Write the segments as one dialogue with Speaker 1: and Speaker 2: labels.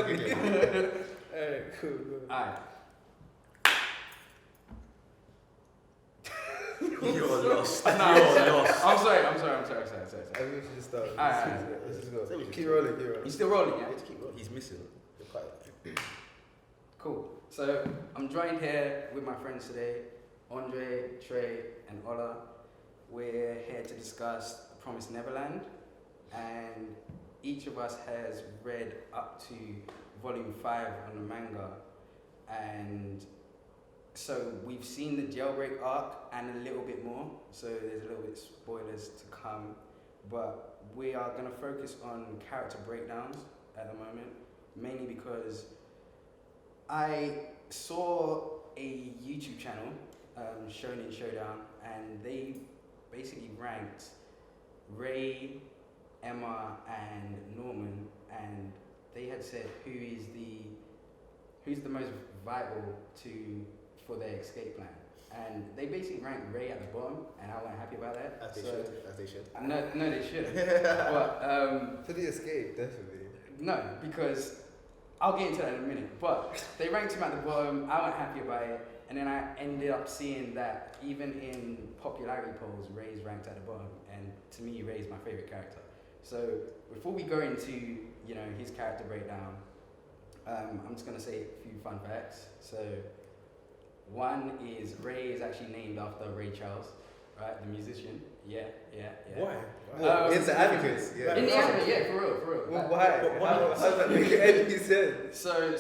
Speaker 1: Alright, cool.
Speaker 2: Alright.
Speaker 3: You're lost.
Speaker 2: No,
Speaker 3: You're lost.
Speaker 2: I'm sorry.
Speaker 1: I think we should just start.
Speaker 2: Alright.
Speaker 1: Let's just go.
Speaker 3: So we should
Speaker 1: Keep
Speaker 3: keep
Speaker 1: rolling.
Speaker 2: You still rolling, yeah?
Speaker 3: Let's keep rolling. He's missing. You're quite.
Speaker 2: Cool. So I'm joined here with my friends today, Andre, Trey, and Ola. We're here to discuss Promised Neverland, and each of us has read up to volume 5 on the manga, and so we've seen the jailbreak arc and a little bit more, so there's a little bit spoilers to come, but we are going to focus on character breakdowns at the moment, mainly because I saw a YouTube channel, shonenshowdown, and they basically ranked Ray, Emma, and Norman, and they had said who's the most vital for their escape plan, and they basically ranked Ray at the bottom, and I wasn't happy about that.
Speaker 3: As they should.
Speaker 2: No, they shouldn't. But
Speaker 1: For the escape, definitely.
Speaker 2: no, because I'll get into that in a minute. But they ranked him at the bottom. I wasn't happy about it, and then I ended up seeing that even in popularity polls, Ray's ranked at the bottom, and to me, Ray's my favorite character. So before we go into his character breakdown, I'm just gonna say a few fun facts. So one is Ray is actually named after Ray Charles, right? The musician. Yeah.
Speaker 3: Why?
Speaker 1: It's the advocates. Yeah.
Speaker 2: In the anime, yeah, for real.
Speaker 1: Well,
Speaker 2: Like,
Speaker 1: why? How does that make any sense?
Speaker 2: So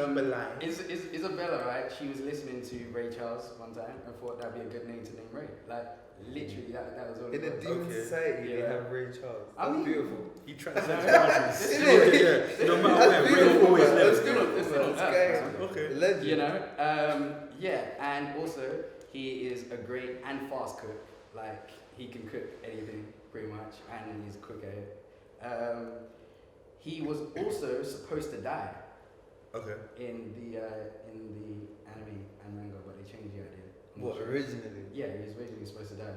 Speaker 3: Timberline.
Speaker 2: Isabella, right? She was listening to Ray Charles one time and thought that'd be a good name to name Ray. Like literally, that was all.
Speaker 1: In a
Speaker 2: it was.
Speaker 1: demon society, they
Speaker 2: Yeah.
Speaker 1: have Ray Charles.
Speaker 2: I
Speaker 1: That's
Speaker 2: mean-
Speaker 1: beautiful.
Speaker 3: He transcends boundaries.
Speaker 1: Isn't it?
Speaker 3: Yeah. No matter where,
Speaker 1: That's
Speaker 3: Ray will
Speaker 1: beautiful,
Speaker 3: always
Speaker 1: man.
Speaker 3: live.
Speaker 1: That's
Speaker 2: It's
Speaker 1: beautiful,
Speaker 2: still
Speaker 1: man.
Speaker 2: on
Speaker 1: This
Speaker 2: Earth,
Speaker 1: guy,
Speaker 3: Okay.
Speaker 1: legend.
Speaker 2: And also he is a great and fast cook. Like he can cook anything pretty much, and he's a cook at it. He was also supposed to die
Speaker 3: Okay.
Speaker 2: in the anime and manga, but they changed the idea. I'm not
Speaker 1: What,
Speaker 2: sure.
Speaker 1: originally?
Speaker 2: Yeah, he was originally supposed to die.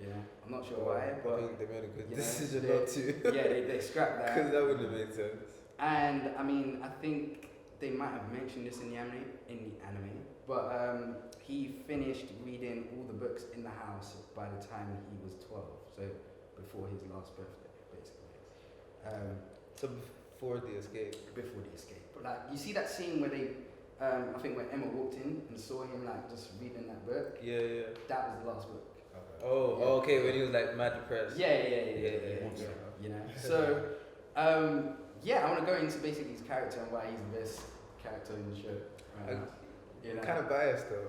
Speaker 2: Yeah, I'm not sure
Speaker 1: Well,
Speaker 2: why,
Speaker 1: I
Speaker 2: but
Speaker 1: think they made a good
Speaker 2: you know,
Speaker 1: decision
Speaker 2: they-
Speaker 1: not to.
Speaker 2: yeah, they scrapped that.
Speaker 1: Because that wouldn't have made sense.
Speaker 2: And I mean, I think they might have mentioned this in the anime, but he finished reading all the books in the house by the time he was 12, so before his last birthday, basically.
Speaker 1: So before the escape.
Speaker 2: Before the escape. But like, you see that scene where they, I think when Emma walked in and saw him like just reading that book,
Speaker 1: Yeah.
Speaker 2: that was the last book.
Speaker 1: Oh,
Speaker 2: Yeah.
Speaker 1: okay, when he was like mad depressed.
Speaker 2: Yeah.
Speaker 1: Yeah.
Speaker 2: You know, so yeah, I want to go into basically his character and why he's the best character in the show. Right now. You know?
Speaker 1: I'm kind of biased though.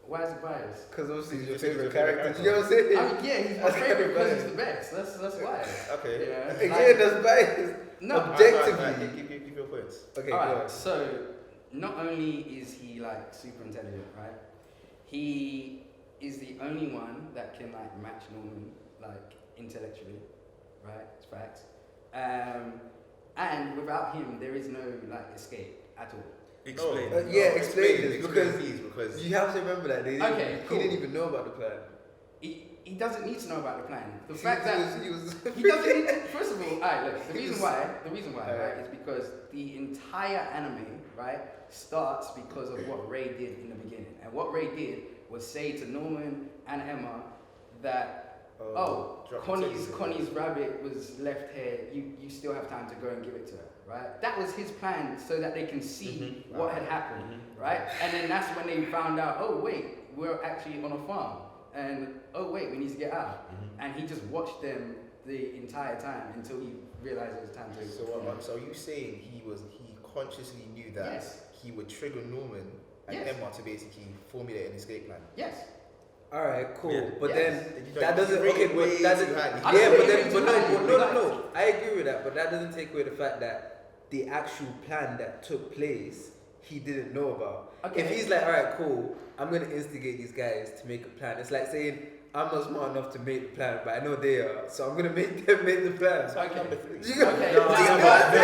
Speaker 2: Why is it biased?
Speaker 1: Because obviously he's your
Speaker 3: He's your
Speaker 1: favorite
Speaker 3: favorite
Speaker 1: character.
Speaker 3: character.
Speaker 1: You know what I'm saying?
Speaker 2: I mean, yeah, he's my
Speaker 1: That's
Speaker 2: favorite
Speaker 1: kinda
Speaker 2: because he's
Speaker 1: biased.
Speaker 2: the best. That's why.
Speaker 3: Okay.
Speaker 2: Yeah.
Speaker 1: Again, that's biased.
Speaker 2: No.
Speaker 1: Objectively.
Speaker 3: Give your points.
Speaker 1: Okay, go on.
Speaker 2: Alright, so not only is he like super intelligent, right? He is the only one that can like match Norman like intellectually, right? It's facts. And without him, there is no like escape at all.
Speaker 3: Explain.
Speaker 1: Explain this
Speaker 3: please, because
Speaker 1: you have to remember that they didn't,
Speaker 2: Okay, cool.
Speaker 1: he didn't even know about the plan.
Speaker 2: He doesn't need to know about the plan. The
Speaker 1: See,
Speaker 2: fact that
Speaker 1: he was
Speaker 2: he doesn't need to, first of all, alright, look, the
Speaker 1: He
Speaker 2: reason
Speaker 1: was-
Speaker 2: why,
Speaker 1: Alright.
Speaker 2: right, is because the entire anime, right, starts because of what Ray did in the beginning. And what Ray did was say to Norman and Emma that,
Speaker 3: drop
Speaker 2: Connie's rabbit was left here, you still have time to go and give it to her, right? That was his plan so that they can see what had happened, right? And then that's when they found out, oh wait, we're actually on a farm. And oh wait, we need to get out. And he just watched them the entire time until he realized it was time to.
Speaker 3: So are you saying he consciously knew that
Speaker 2: Yes.
Speaker 3: he would trigger Norman and
Speaker 2: Yes.
Speaker 3: Emma to basically formulate an escape plan?
Speaker 2: Yes.
Speaker 1: Alright, cool.
Speaker 3: Yeah.
Speaker 1: But
Speaker 2: Yes.
Speaker 1: then that doesn't
Speaker 3: Rate
Speaker 1: okay,
Speaker 3: it way
Speaker 1: but that
Speaker 3: too
Speaker 1: doesn't
Speaker 3: highly.
Speaker 2: I
Speaker 1: yeah,
Speaker 2: don't
Speaker 1: but
Speaker 2: rate
Speaker 1: then
Speaker 2: it
Speaker 1: but
Speaker 2: too
Speaker 1: no,
Speaker 2: highly,
Speaker 1: but no,
Speaker 2: relax.
Speaker 1: no. I agree with that, but that doesn't take away the fact that the actual plan that took place he didn't know about.
Speaker 2: Okay.
Speaker 1: If he's like, alright, cool, I'm gonna instigate these guys to make a plan. It's like saying I'm not smart enough to make the plan, but I know they are, so I'm gonna make them make the plan.
Speaker 3: So number 3.
Speaker 1: Do you know-
Speaker 2: Okay.
Speaker 1: do you
Speaker 2: No,
Speaker 1: know
Speaker 2: no,
Speaker 1: what-
Speaker 2: no,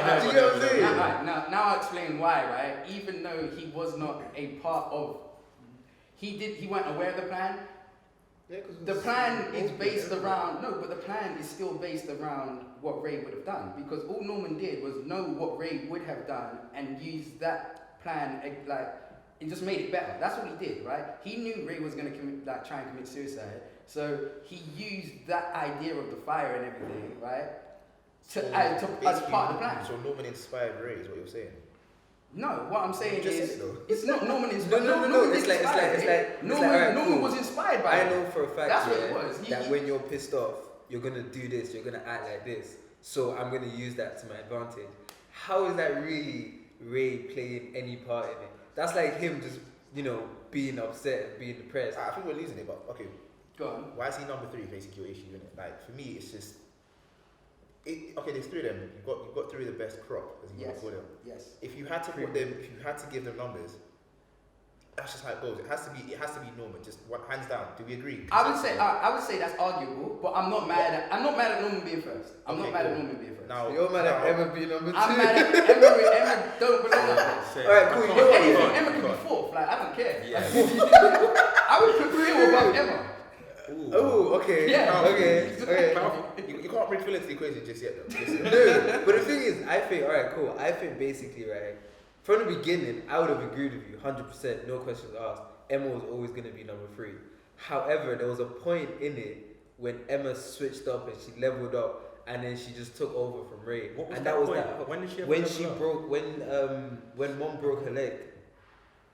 Speaker 2: no,
Speaker 1: do you
Speaker 2: no,
Speaker 1: know what I'm
Speaker 3: no,
Speaker 1: saying?
Speaker 2: Now I'll explain why, right? Even though he was not a part of, he weren't aware of the plan.
Speaker 3: Yeah, 'cause
Speaker 2: The
Speaker 3: it's
Speaker 2: plan
Speaker 3: so
Speaker 2: is
Speaker 3: open,
Speaker 2: based
Speaker 3: everything.
Speaker 2: around but the plan is still based around what Ray would have done, because all Norman did was know what Ray would have done and use that plan it just made it better. That's what he did, right? He knew Ray was gonna try and commit suicide, so he used that idea of the fire and everything, right, as
Speaker 3: basically,
Speaker 2: part of the plan.
Speaker 3: So Norman inspired Ray, is what you're saying.
Speaker 2: No, what I'm saying
Speaker 3: Just
Speaker 2: is
Speaker 3: said it though.
Speaker 2: it's not Norman
Speaker 1: No,
Speaker 2: inspired.
Speaker 1: no. It's like
Speaker 2: Norman
Speaker 1: alright,
Speaker 2: Norman
Speaker 1: cool.
Speaker 2: was inspired by
Speaker 1: I
Speaker 2: it.
Speaker 1: know for a fact
Speaker 2: That's what it was.
Speaker 1: that when you're pissed off, you're gonna do this. You're gonna act like this. So I'm gonna use that to my advantage. How is that really Ray playing any part in it? That's like him just being upset and being depressed.
Speaker 3: I think we're losing it, but okay.
Speaker 2: Go on.
Speaker 3: Why is he number 3? Basically, your issue, innit? Like for me, it's just. Okay, there's 3 of them. You've got 3 of the best crop, as you
Speaker 2: Yes.
Speaker 3: call them.
Speaker 2: Yes.
Speaker 3: If you had to put them, if you had to give them numbers, that's just how it goes. It has to be Norman, just hands down. Do we agree?
Speaker 2: I would say that's arguable, but I'm not mad at Norman being first. I'm not mad at Norman being first.
Speaker 3: Now,
Speaker 1: You're mad at Emma being number 2.
Speaker 2: I'm mad at Emma don't belong up there.
Speaker 1: Alright, cool. You know
Speaker 2: If
Speaker 1: what?
Speaker 2: anything, Emma could be fourth. Like, I don't care.
Speaker 3: Yeah.
Speaker 2: I would put Phil above Emma.
Speaker 1: Oh, okay.
Speaker 2: Yeah.
Speaker 1: Okay.
Speaker 3: You can't bring Phil into the equation just yet, though. Listen.
Speaker 1: No, but the thing is, I think, alright, cool. I think basically, right, from the beginning, I would have agreed with you 100%, no questions asked. Emma was always going to be number 3. However, there was a point in it when Emma switched up and she leveled up, and then she just took over from Ray.
Speaker 4: What was
Speaker 1: and
Speaker 4: that
Speaker 1: was
Speaker 4: point?
Speaker 1: that
Speaker 4: When did she ever
Speaker 1: when
Speaker 4: level
Speaker 1: she
Speaker 4: up?
Speaker 1: broke when Mom broke her leg.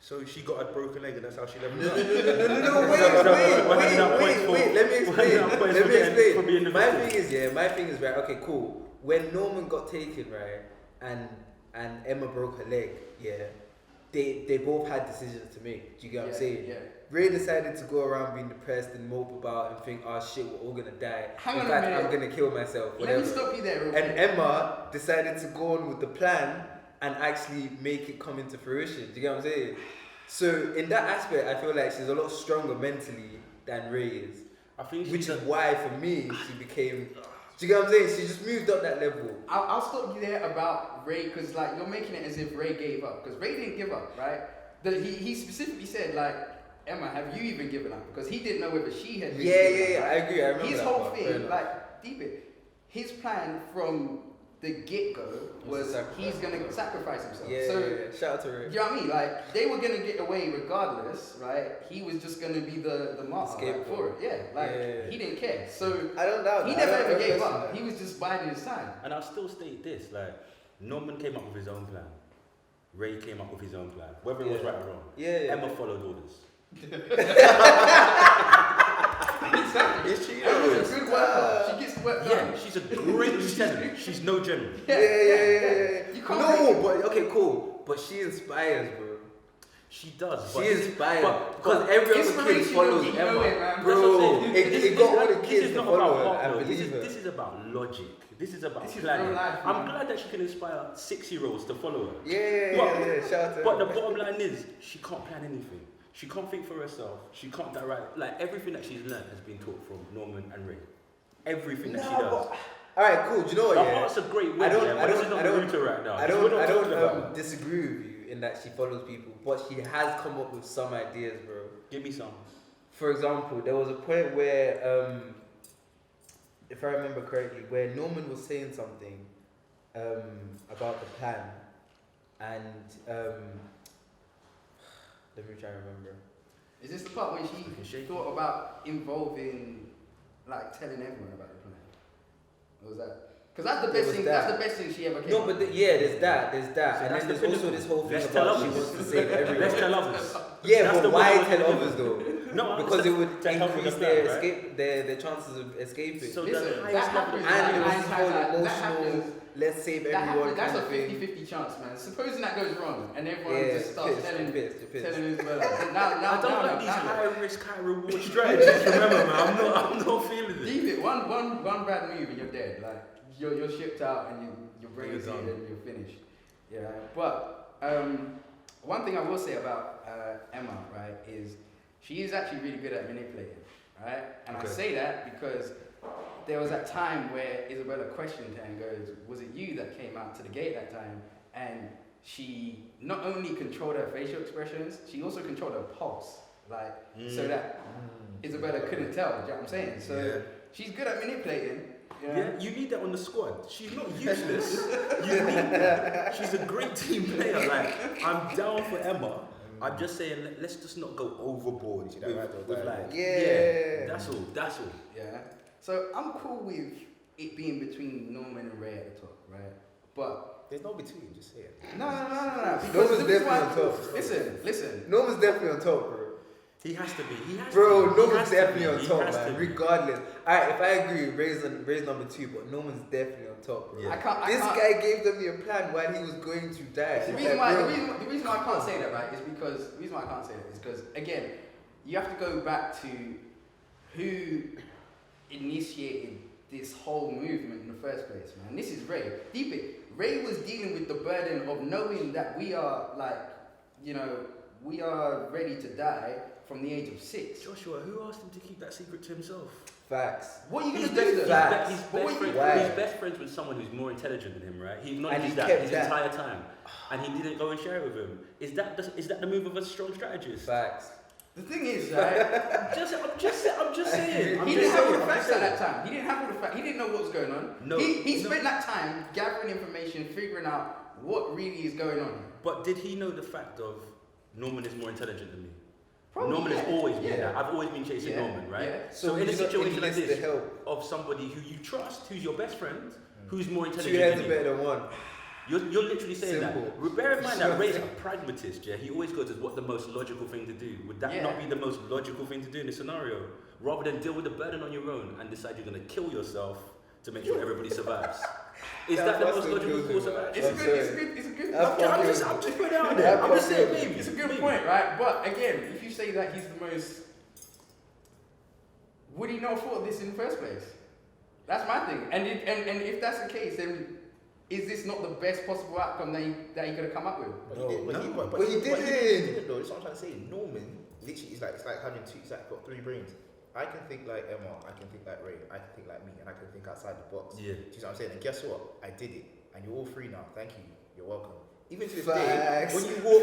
Speaker 4: So she got a broken leg and that's how she leveled
Speaker 1: No,
Speaker 4: up.
Speaker 1: wait. Let me explain.
Speaker 4: For being the
Speaker 1: My
Speaker 4: victim.
Speaker 1: thing is right. Okay, cool. When Norman got taken, right, and Emma broke her leg, yeah, they both had decisions to make. Do you get what I'm saying?
Speaker 2: Yeah.
Speaker 1: Ray decided to go around being depressed and mope about and think, oh shit, we're all gonna die.
Speaker 2: Hang
Speaker 1: In
Speaker 2: on a
Speaker 1: fact,
Speaker 2: minute.
Speaker 1: I'm gonna kill myself.
Speaker 2: Let
Speaker 1: Whatever.
Speaker 2: me stop you there real
Speaker 1: And
Speaker 2: quick.
Speaker 1: Emma decided to go on with the plan and actually make it come into fruition. Do you get what I'm saying? So in that aspect, I feel like she's a lot stronger mentally than Ray is.
Speaker 4: I think
Speaker 1: Which
Speaker 4: she's
Speaker 1: is why, for me, she became. Do you get what I'm saying? She just moved up that level.
Speaker 2: I'll stop you there about Ray, because like you're making it as if Ray gave up, because Ray didn't give up, right? He specifically said like, Emma, have you even given up? Because he didn't know whether she had. Really given up,
Speaker 1: I
Speaker 2: right?
Speaker 1: agree. I remember
Speaker 2: His
Speaker 1: that
Speaker 2: whole
Speaker 1: part. Fair
Speaker 2: thing,
Speaker 1: enough.
Speaker 2: like deep it, his plan from the get-go was he's gonna sacrifice himself.
Speaker 1: Yeah. Shout out to Ray.
Speaker 2: You know what I mean? Like they were gonna get away regardless, right? He was just gonna be the martyr like, for it. Yeah, like he didn't care. So
Speaker 1: I don't doubt.
Speaker 2: he
Speaker 1: that.
Speaker 2: never
Speaker 1: I don't
Speaker 2: ever gave
Speaker 1: question
Speaker 2: up.
Speaker 1: that.
Speaker 2: He was just biding his time.
Speaker 4: And I'll still state this, like, Norman came up with his own plan. Ray came up with his own plan. Whether it was right or wrong.
Speaker 1: Yeah.
Speaker 4: Emma followed orders.
Speaker 2: Exactly.
Speaker 3: Is she?
Speaker 2: Emma's a good worker. She gets the work done.
Speaker 4: Yeah, she's a great lieutenant. She's no general.
Speaker 1: Yeah.
Speaker 2: You can't
Speaker 1: No, but okay, cool. But she inspires, bro.
Speaker 4: She does.
Speaker 1: She
Speaker 4: but
Speaker 1: inspires.
Speaker 4: but-
Speaker 1: Because every other kid
Speaker 2: Inspiration
Speaker 1: follows
Speaker 2: don't get you nowhere,
Speaker 1: Emma.
Speaker 2: man.
Speaker 1: Bro,
Speaker 4: That's what I'm saying.
Speaker 1: it got all the
Speaker 4: This
Speaker 1: kids
Speaker 4: is
Speaker 1: to
Speaker 4: not
Speaker 1: follow
Speaker 4: about
Speaker 1: her
Speaker 4: heart,
Speaker 1: and
Speaker 4: though.
Speaker 1: believe her.
Speaker 4: This is about logic. This is about
Speaker 2: This is
Speaker 4: planning.
Speaker 2: real life,
Speaker 4: I'm
Speaker 2: man.
Speaker 4: glad that she can inspire 6-year-olds to follow her.
Speaker 1: Yeah. Shout out to
Speaker 4: But
Speaker 1: her.
Speaker 4: the bottom line is, she can't plan anything. She can't think for herself. She can't direct. Like, everything that she's learned has been taught from Norman and Ray. Everything that she does.
Speaker 1: Alright, cool. Do you know what?
Speaker 4: The
Speaker 1: Yeah.
Speaker 4: heart's a great word,
Speaker 1: I don't-
Speaker 4: yeah,
Speaker 1: I
Speaker 4: but this
Speaker 1: don't-
Speaker 4: is not
Speaker 1: I
Speaker 4: the
Speaker 1: don't-
Speaker 4: router right now.
Speaker 1: I
Speaker 4: This is what
Speaker 1: don't
Speaker 4: I'm talking about.
Speaker 1: disagree with you in that she follows people, but she has come up with some ideas, bro.
Speaker 4: Give me some.
Speaker 1: For example, there was a point where, if I remember correctly, where Norman was saying something about the plan, and let me try and remember.
Speaker 2: Is this the part when
Speaker 4: Looking
Speaker 2: she
Speaker 4: shaky.
Speaker 2: thought about involving, like telling everyone about the plan? Or was that? Because that's the
Speaker 1: There
Speaker 2: best
Speaker 1: was
Speaker 2: thing.
Speaker 1: that.
Speaker 2: That's the best thing she ever came.
Speaker 1: No,
Speaker 2: up
Speaker 1: but
Speaker 2: with.
Speaker 1: there's that,
Speaker 4: So
Speaker 1: and
Speaker 4: that's
Speaker 1: then
Speaker 4: the
Speaker 1: there's also
Speaker 4: pinnacle.
Speaker 1: this whole thing
Speaker 4: Let's tell
Speaker 1: about she
Speaker 4: others.
Speaker 1: wants to save everyone.
Speaker 4: Let's tell others.
Speaker 1: Yeah,
Speaker 4: That's
Speaker 1: but
Speaker 4: the
Speaker 1: why
Speaker 4: one-
Speaker 1: tell others though?
Speaker 4: No,
Speaker 1: Because it would
Speaker 4: to help with
Speaker 1: increase
Speaker 4: the
Speaker 1: their
Speaker 4: plan, right?
Speaker 1: escape, their chances of escaping.
Speaker 4: So
Speaker 2: Listen,
Speaker 4: the
Speaker 2: that
Speaker 4: highest level
Speaker 2: happens.
Speaker 1: And there was this
Speaker 2: That
Speaker 1: whole
Speaker 2: happens.
Speaker 1: emotional, let's save
Speaker 2: That
Speaker 1: everyone
Speaker 2: happens. That's
Speaker 1: kind
Speaker 2: a
Speaker 1: of thing.
Speaker 2: 50-50 chance, man. Supposing that goes wrong and everyone
Speaker 1: Yeah,
Speaker 2: just starts
Speaker 1: pissed.
Speaker 2: telling
Speaker 1: Pissed.
Speaker 2: Isabella. Now,
Speaker 4: I don't like these
Speaker 2: now.
Speaker 4: high risk, high reward strategies. Remember, man, I'm not feeling it.
Speaker 2: Leave it. One bad move and you're dead. Like you're shipped out and your brain's
Speaker 4: You're
Speaker 2: dead
Speaker 4: done.
Speaker 2: and you're finished. Yeah. But one thing I will say about Emma, right, is she is actually really good at manipulating, right? And I
Speaker 4: Okay.
Speaker 2: say that because there was that time where Isabella questioned her and goes, "Was it you that came out to the gate that time?" And she not only controlled her facial expressions, she also controlled her pulse, like so that Isabella couldn't tell. Do you know what I'm saying? So she's good at manipulating.
Speaker 4: Yeah, you need that on the squad. She's not useless. You need that. She's a great team player. Like, I'm down for Emma. I'm just saying, let's just not go overboard with like, that's all.
Speaker 2: Yeah. So I'm cool with it being between Norman and Ray at the top, right? But
Speaker 3: there's no between, just say it.
Speaker 2: No.
Speaker 1: Norman's definitely on top.
Speaker 2: Listen.
Speaker 1: Norman's definitely on top, bro.
Speaker 4: He has to be.
Speaker 1: Norman's definitely on top, man. Regardless. Alright, if I agree, Ray's number 2, but Norman's definitely on top, bro.
Speaker 2: Yeah.
Speaker 1: This guy gave them the plan while he was going to die.
Speaker 2: The reason why I can't say that, right, is because again, you have to go back to who initiated this whole movement in the first place, man. This is Ray. Deep it. Ray was dealing with the burden of knowing that we are we are ready to die from the age of 6.
Speaker 4: Joshua, who asked him to keep that secret to himself?
Speaker 1: Facts.
Speaker 2: What are you going to do?
Speaker 4: He's best friends with someone who's more intelligent than him, right? He acknowledges that his entire time, and he didn't go and share it with him. Is that the move of a strong strategist?
Speaker 1: Facts.
Speaker 2: The thing is, right?
Speaker 4: I'm just saying.
Speaker 2: He didn't have all the facts at that time. He didn't have all the facts. He didn't know what was going on.
Speaker 4: No.
Speaker 2: He spent that time gathering information, figuring out what really is going on.
Speaker 4: But did he know the fact of Norman is more intelligent than me?
Speaker 2: Probably,
Speaker 4: Norman has always been that. I've always been chasing Norman, right?
Speaker 1: Yeah.
Speaker 4: So in a situation like this, of somebody who you trust, who's your best friend, who's more intelligent
Speaker 1: than you. 2 heads
Speaker 4: are
Speaker 1: better than 1.
Speaker 4: You're literally saying
Speaker 1: Simple.
Speaker 4: that. Bear in mind that Ray's a pragmatist, yeah? He always goes as what the most logical thing to do. Would that not be the most logical thing to do in this scenario? Rather than deal with the burden on your own and decide you're going to kill yourself to make sure everybody survives. Is that the most logical course of action?
Speaker 2: It's a good
Speaker 4: I'm just putting it out there. I'm just saying maybe.
Speaker 2: It's a good point, right? But again, if you say that he's the most, would he not have thought of this in the first place? That's my thing. And if that's the case, then is this not the best possible outcome that he could have come up with?
Speaker 1: But he didn't.
Speaker 3: Though. That's what I'm trying to say. Norman, literally, it's like having two. It's like got 3 brains. I can think like Emma, I can think like Ray, I can think like me, and I can think outside the box.
Speaker 4: Yeah.
Speaker 3: Do you know what I'm saying? And guess what? I did it, and you're all free now. Thank you. You're welcome. Even to this day, when you walk,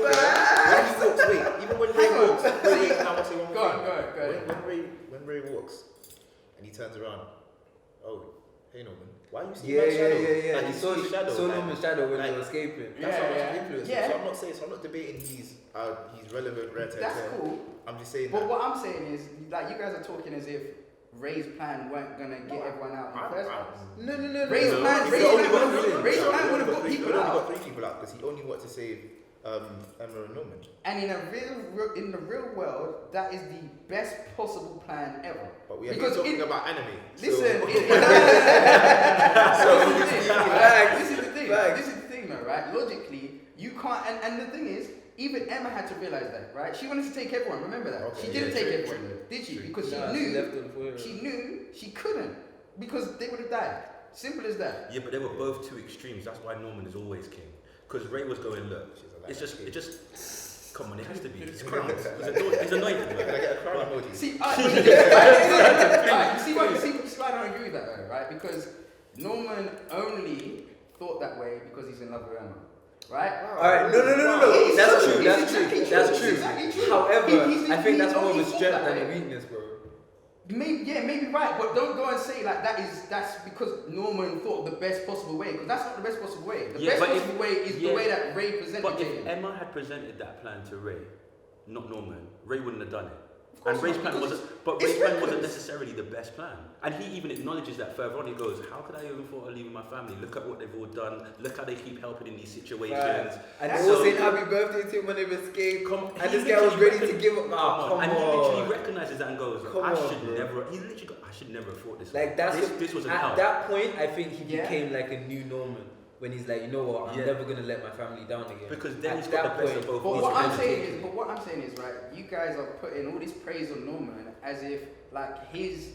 Speaker 3: even when Ray walks,
Speaker 2: Go on.
Speaker 3: When Ray walks, and he turns around, oh, hey Norman, why are you seeing
Speaker 1: Yeah.
Speaker 3: shadow?
Speaker 1: And he saw Norman's shadow when they were escaping.
Speaker 3: That's how much
Speaker 2: Yeah.
Speaker 3: influence.
Speaker 2: Yeah.
Speaker 3: So I'm not debating he's relevant, rare.
Speaker 2: That's cool.
Speaker 3: I'm just saying.
Speaker 2: But what I'm saying is, like, you guys are talking as if Ray's plan weren't gonna get everyone out in the first place.
Speaker 1: No.
Speaker 2: Ray's plan would have got people
Speaker 3: He only
Speaker 2: out.
Speaker 3: got 3 people out because he only wanted to save Emma and Norman.
Speaker 2: And in the real world, that is the best possible plan ever.
Speaker 3: But we are talking about anime.
Speaker 2: Listen,
Speaker 3: So.
Speaker 2: this is the thing, though, right? Logically, you can't. And the thing is, even Emma had to realize that, right? She wanted to take everyone. Remember that?
Speaker 3: Okay,
Speaker 2: she didn't take
Speaker 3: true,
Speaker 2: everyone,
Speaker 3: true,
Speaker 2: did she?
Speaker 3: true.
Speaker 2: Because she knew she couldn't because they would have died. Simple as that.
Speaker 4: Yeah, but they were both 2 extremes. That's why Norman is always king. Because Ray was going, look, it just, come on, it has to be. He's crowned. He's anointed.
Speaker 3: Can I get a crown emoji?
Speaker 2: See, you see why I don't agree with that, though, right? Because Norman only thought that way because he's in love with Emma. Right?
Speaker 1: Alright, no. That's true.
Speaker 2: Exactly true.
Speaker 1: However, I think that's more of a strength than a weakness, bro.
Speaker 2: Maybe right, but don't go and say like that's because Norman thought of the best possible way, because that's not the best possible way. The best possible way is the way that Ray presented it.
Speaker 4: But if Emma had presented that plan to Ray, not Norman, Ray wouldn't have done it. And
Speaker 2: Ray's
Speaker 4: plan wasn't necessarily the best plan. And he even acknowledges that further on. He goes, how could I even thought of leaving my family? Look at what they've all done. Look how they keep helping in these situations.
Speaker 1: And they all saying happy birthday to him when they've escaped. And this guy was ready to give up.
Speaker 4: And he literally recognizes that and goes, I should never have thought this.
Speaker 1: Like
Speaker 4: this was
Speaker 1: at that point, I think he became like a new Norman. When he's like, you know what, I'm never gonna let my family down again.
Speaker 4: Because then he's got the best of both.
Speaker 2: But what I'm saying is, right, you guys are putting all this praise on Norman as if like his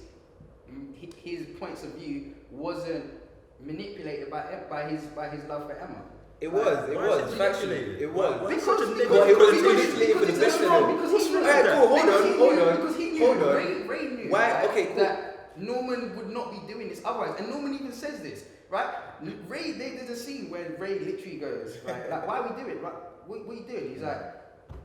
Speaker 2: points of view wasn't manipulated by his love for Emma.
Speaker 1: It was factually. It was.
Speaker 2: Because he knew Ray knew that Norman would not be doing this otherwise, and Norman even says this. Right? Ray, there's a scene where Ray literally goes, right? Like, why are we doing it? Right? What are you doing? He's like,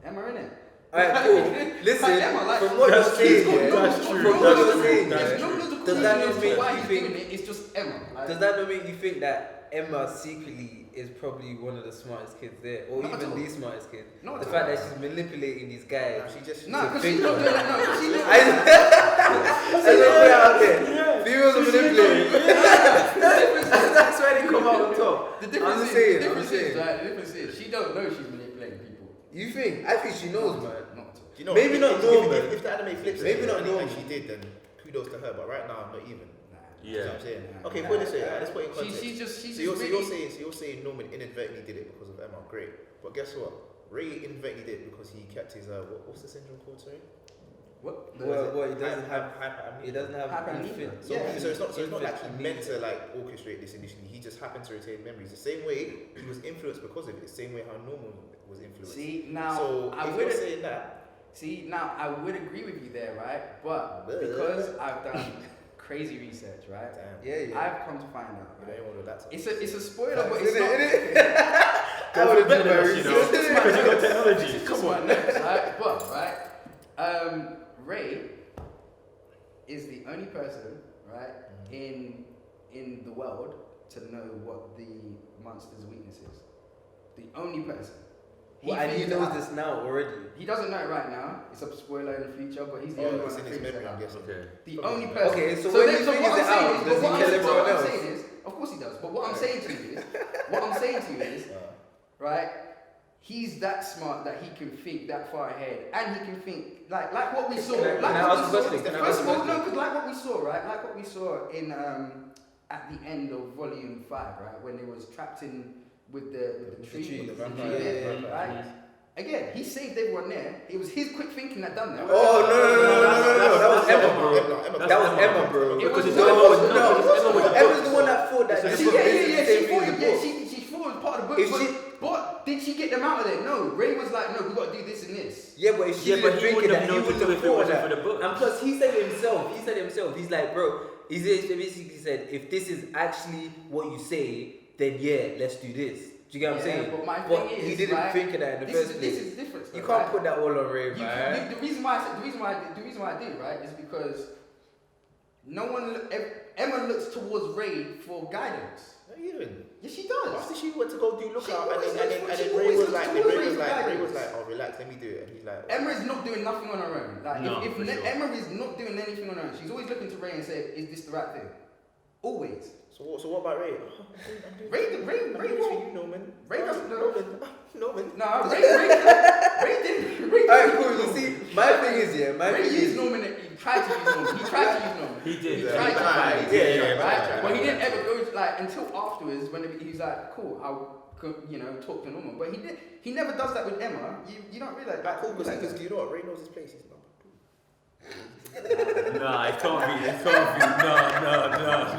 Speaker 2: Emma, innit?
Speaker 1: Alright, cool. Listen,
Speaker 2: Emma, like,
Speaker 1: from what you're saying, yeah,
Speaker 4: That's true.
Speaker 1: from what you're saying,
Speaker 2: There's
Speaker 1: yeah,
Speaker 2: no logical
Speaker 1: does that
Speaker 2: reason
Speaker 1: not
Speaker 2: as
Speaker 1: make
Speaker 2: to why
Speaker 1: you
Speaker 2: he's
Speaker 1: think?
Speaker 2: doing it. It's just Emma. Like,
Speaker 1: Does that not make you think that Emma secretly is probably one of the smartest kids there, or
Speaker 2: Not at
Speaker 1: even
Speaker 2: all.
Speaker 1: the smartest kid?
Speaker 2: Not
Speaker 1: The
Speaker 2: at
Speaker 1: fact
Speaker 2: all.
Speaker 1: that she's manipulating these guys.
Speaker 3: Nah, she just.
Speaker 2: No,
Speaker 1: to
Speaker 2: because
Speaker 1: think
Speaker 2: she's not
Speaker 1: of
Speaker 2: doing
Speaker 1: it.
Speaker 2: that. No, because she's not.
Speaker 1: I don't put it out there. Females are manipulating. That's why they come out on top.
Speaker 2: The
Speaker 1: I'm
Speaker 2: difference
Speaker 1: just
Speaker 2: is,
Speaker 1: saying,
Speaker 2: the
Speaker 1: I'm
Speaker 2: difference
Speaker 1: just
Speaker 2: is,
Speaker 1: saying.
Speaker 2: right? The difference is, she don't know she's manipulating people.
Speaker 1: You think? I think she knows, man.
Speaker 2: Not at all.
Speaker 3: Do you know,
Speaker 1: Maybe
Speaker 3: if-
Speaker 1: not
Speaker 3: if-
Speaker 1: Norman.
Speaker 3: If the anime flips,
Speaker 1: Maybe not
Speaker 3: Norman.
Speaker 1: Norman.
Speaker 3: She did, then kudos to her. But right now, not even.
Speaker 2: Nah.
Speaker 3: You know what I'm saying?
Speaker 2: Nah.
Speaker 3: Okay, put this way. Let's put it in
Speaker 2: She's
Speaker 3: context.
Speaker 2: just
Speaker 3: So you're
Speaker 2: really.
Speaker 3: saying Norman inadvertently did it because of Emma. Great. But guess what? Ray inadvertently did it because he kept his what's the syndrome called? Sorry.
Speaker 2: What?
Speaker 1: Well, he doesn't have.
Speaker 3: Hyperamnesia.
Speaker 1: He doesn't have
Speaker 2: Hyperamnesia.
Speaker 1: infant.
Speaker 3: So,
Speaker 2: Yeah.
Speaker 3: so it's not like he
Speaker 1: infant
Speaker 3: meant to
Speaker 1: amnesia.
Speaker 3: like orchestrate this initially. He just happened to retain memories. The same way he was influenced because of it. The same way how Norman was influenced.
Speaker 2: See now,
Speaker 3: so
Speaker 2: I
Speaker 3: if
Speaker 2: would
Speaker 3: you're saying that,
Speaker 2: I would agree with you there, right? But because I've done crazy research, right?
Speaker 3: damn,
Speaker 1: Yeah.
Speaker 2: I've come to find out,
Speaker 3: you
Speaker 2: right?
Speaker 3: don't want to that.
Speaker 2: It's a spoiler, but
Speaker 1: Is
Speaker 2: it's
Speaker 1: it?
Speaker 2: not.
Speaker 1: Is it? I would have done my
Speaker 4: you know,
Speaker 1: research.
Speaker 4: because you got technology.
Speaker 2: It's
Speaker 4: Come
Speaker 2: just
Speaker 4: on.
Speaker 2: my notes, right? But Ray is the only person, right, in the world to know what the monster's weakness is. The only person.
Speaker 1: Well, and he
Speaker 2: figured it
Speaker 1: knows
Speaker 2: out.
Speaker 1: this now already.
Speaker 2: He doesn't know it right now. It's a spoiler in the future, but he's the only
Speaker 3: Oh,
Speaker 2: one
Speaker 3: it's
Speaker 2: that
Speaker 3: in his
Speaker 2: figures
Speaker 3: memory,
Speaker 2: it
Speaker 3: I'm
Speaker 2: out.
Speaker 3: guessing.
Speaker 4: Okay.
Speaker 2: The only person.
Speaker 1: Okay, so when he
Speaker 2: what
Speaker 1: figures
Speaker 2: I'm
Speaker 1: it
Speaker 2: saying
Speaker 1: out,
Speaker 2: is,
Speaker 1: does he
Speaker 2: but what
Speaker 1: tell
Speaker 2: I'm- so
Speaker 1: everyone
Speaker 2: what I'm
Speaker 1: else?
Speaker 2: saying is, of course he does. But what I'm saying to you is, right? He's that smart that he can think that far ahead, and he can think like what we saw.
Speaker 1: Can I ask a question? Can I
Speaker 2: First
Speaker 1: ask
Speaker 2: of
Speaker 1: a
Speaker 2: all, no,
Speaker 1: question?
Speaker 2: because like what we saw, right? Like what we saw in at the end of Volume 5, right, when they was trapped in with the tree,
Speaker 1: tree,
Speaker 2: with the
Speaker 1: yeah,
Speaker 2: tree there,
Speaker 1: yeah,
Speaker 2: right? Again, he saved everyone there. It was his quick thinking that done that.
Speaker 1: Oh no! That was Emma, bro.
Speaker 3: Emma.
Speaker 1: That was Emma, bro.
Speaker 2: It was
Speaker 4: Because
Speaker 2: no,
Speaker 1: Emma's the one that thought that.
Speaker 4: It's
Speaker 1: she
Speaker 4: just-
Speaker 1: was
Speaker 2: Yeah,
Speaker 1: basically the
Speaker 2: she
Speaker 1: same
Speaker 2: thought,
Speaker 1: thing in the
Speaker 2: yeah,
Speaker 1: book.
Speaker 2: she thought it was part of the book.
Speaker 1: If
Speaker 2: but,
Speaker 1: she-
Speaker 2: but did she get them out of there? No. Ray was like, no, we got to do this and this.
Speaker 1: Yeah, but if she
Speaker 4: Yeah, but
Speaker 1: didn't
Speaker 4: he
Speaker 1: think
Speaker 4: wouldn't
Speaker 1: that,
Speaker 4: have
Speaker 1: he
Speaker 4: known to
Speaker 1: wouldn't
Speaker 4: do
Speaker 1: have
Speaker 4: it if it
Speaker 1: thought
Speaker 4: wasn't
Speaker 1: that.
Speaker 4: for the book.
Speaker 1: And plus, he said himself, he's like, bro, he basically said, if this is actually what you say, then yeah, let's do this. Do you get what I'm saying?
Speaker 2: But my
Speaker 1: But
Speaker 2: thing
Speaker 1: he
Speaker 2: is,
Speaker 1: didn't
Speaker 2: right,
Speaker 1: think of that in the
Speaker 2: this
Speaker 1: first
Speaker 2: is,
Speaker 1: place.
Speaker 2: This is different.
Speaker 1: You
Speaker 2: though,
Speaker 1: can't
Speaker 2: right?
Speaker 1: put that all on Ray, man.
Speaker 2: The reason why I did, right, is because Emma looks towards Ray for guidance.
Speaker 3: Not even.
Speaker 2: Yes, she does.
Speaker 3: After she went to go do
Speaker 2: She
Speaker 3: lookout,
Speaker 2: always
Speaker 3: and
Speaker 2: looks-
Speaker 3: then
Speaker 2: she
Speaker 3: Ray
Speaker 2: always
Speaker 3: was
Speaker 2: looks
Speaker 3: like,
Speaker 2: towards
Speaker 3: Ray
Speaker 2: Ray
Speaker 3: was
Speaker 2: for
Speaker 3: like,
Speaker 2: guidance.
Speaker 3: oh relax, let me do it, and he's like,
Speaker 2: Emma is not doing nothing on her own. Like
Speaker 4: No,
Speaker 2: if
Speaker 4: for sure.
Speaker 2: Emma is not doing anything on her own, she's always looking to Ray and saying, "Is this the right thing?" Always.
Speaker 3: so what about Ray?
Speaker 2: Ray
Speaker 3: I'm doing this for you, Norman.
Speaker 2: Ray doesn't know.
Speaker 3: Norman.
Speaker 2: No, Ray didn't.
Speaker 1: Alright, cool. You see, my thing is,
Speaker 2: Ray used Norman. He tried to use Norman. He tried to use Norman.
Speaker 4: He did.
Speaker 2: He
Speaker 3: Yeah,
Speaker 2: tried to.
Speaker 3: he
Speaker 2: use
Speaker 3: did,
Speaker 2: Norman,
Speaker 3: yeah,
Speaker 2: right?
Speaker 3: yeah,
Speaker 2: But he
Speaker 3: yeah.
Speaker 2: didn't ever go like until afterwards when he's like, "Cool, I'll talk to Norman." But he never does that with Emma. You don't realize
Speaker 3: Like, cool,
Speaker 2: like
Speaker 3: because
Speaker 2: that.
Speaker 3: you know what? Ray knows his place. He's number 2.
Speaker 4: Nah, it can't be.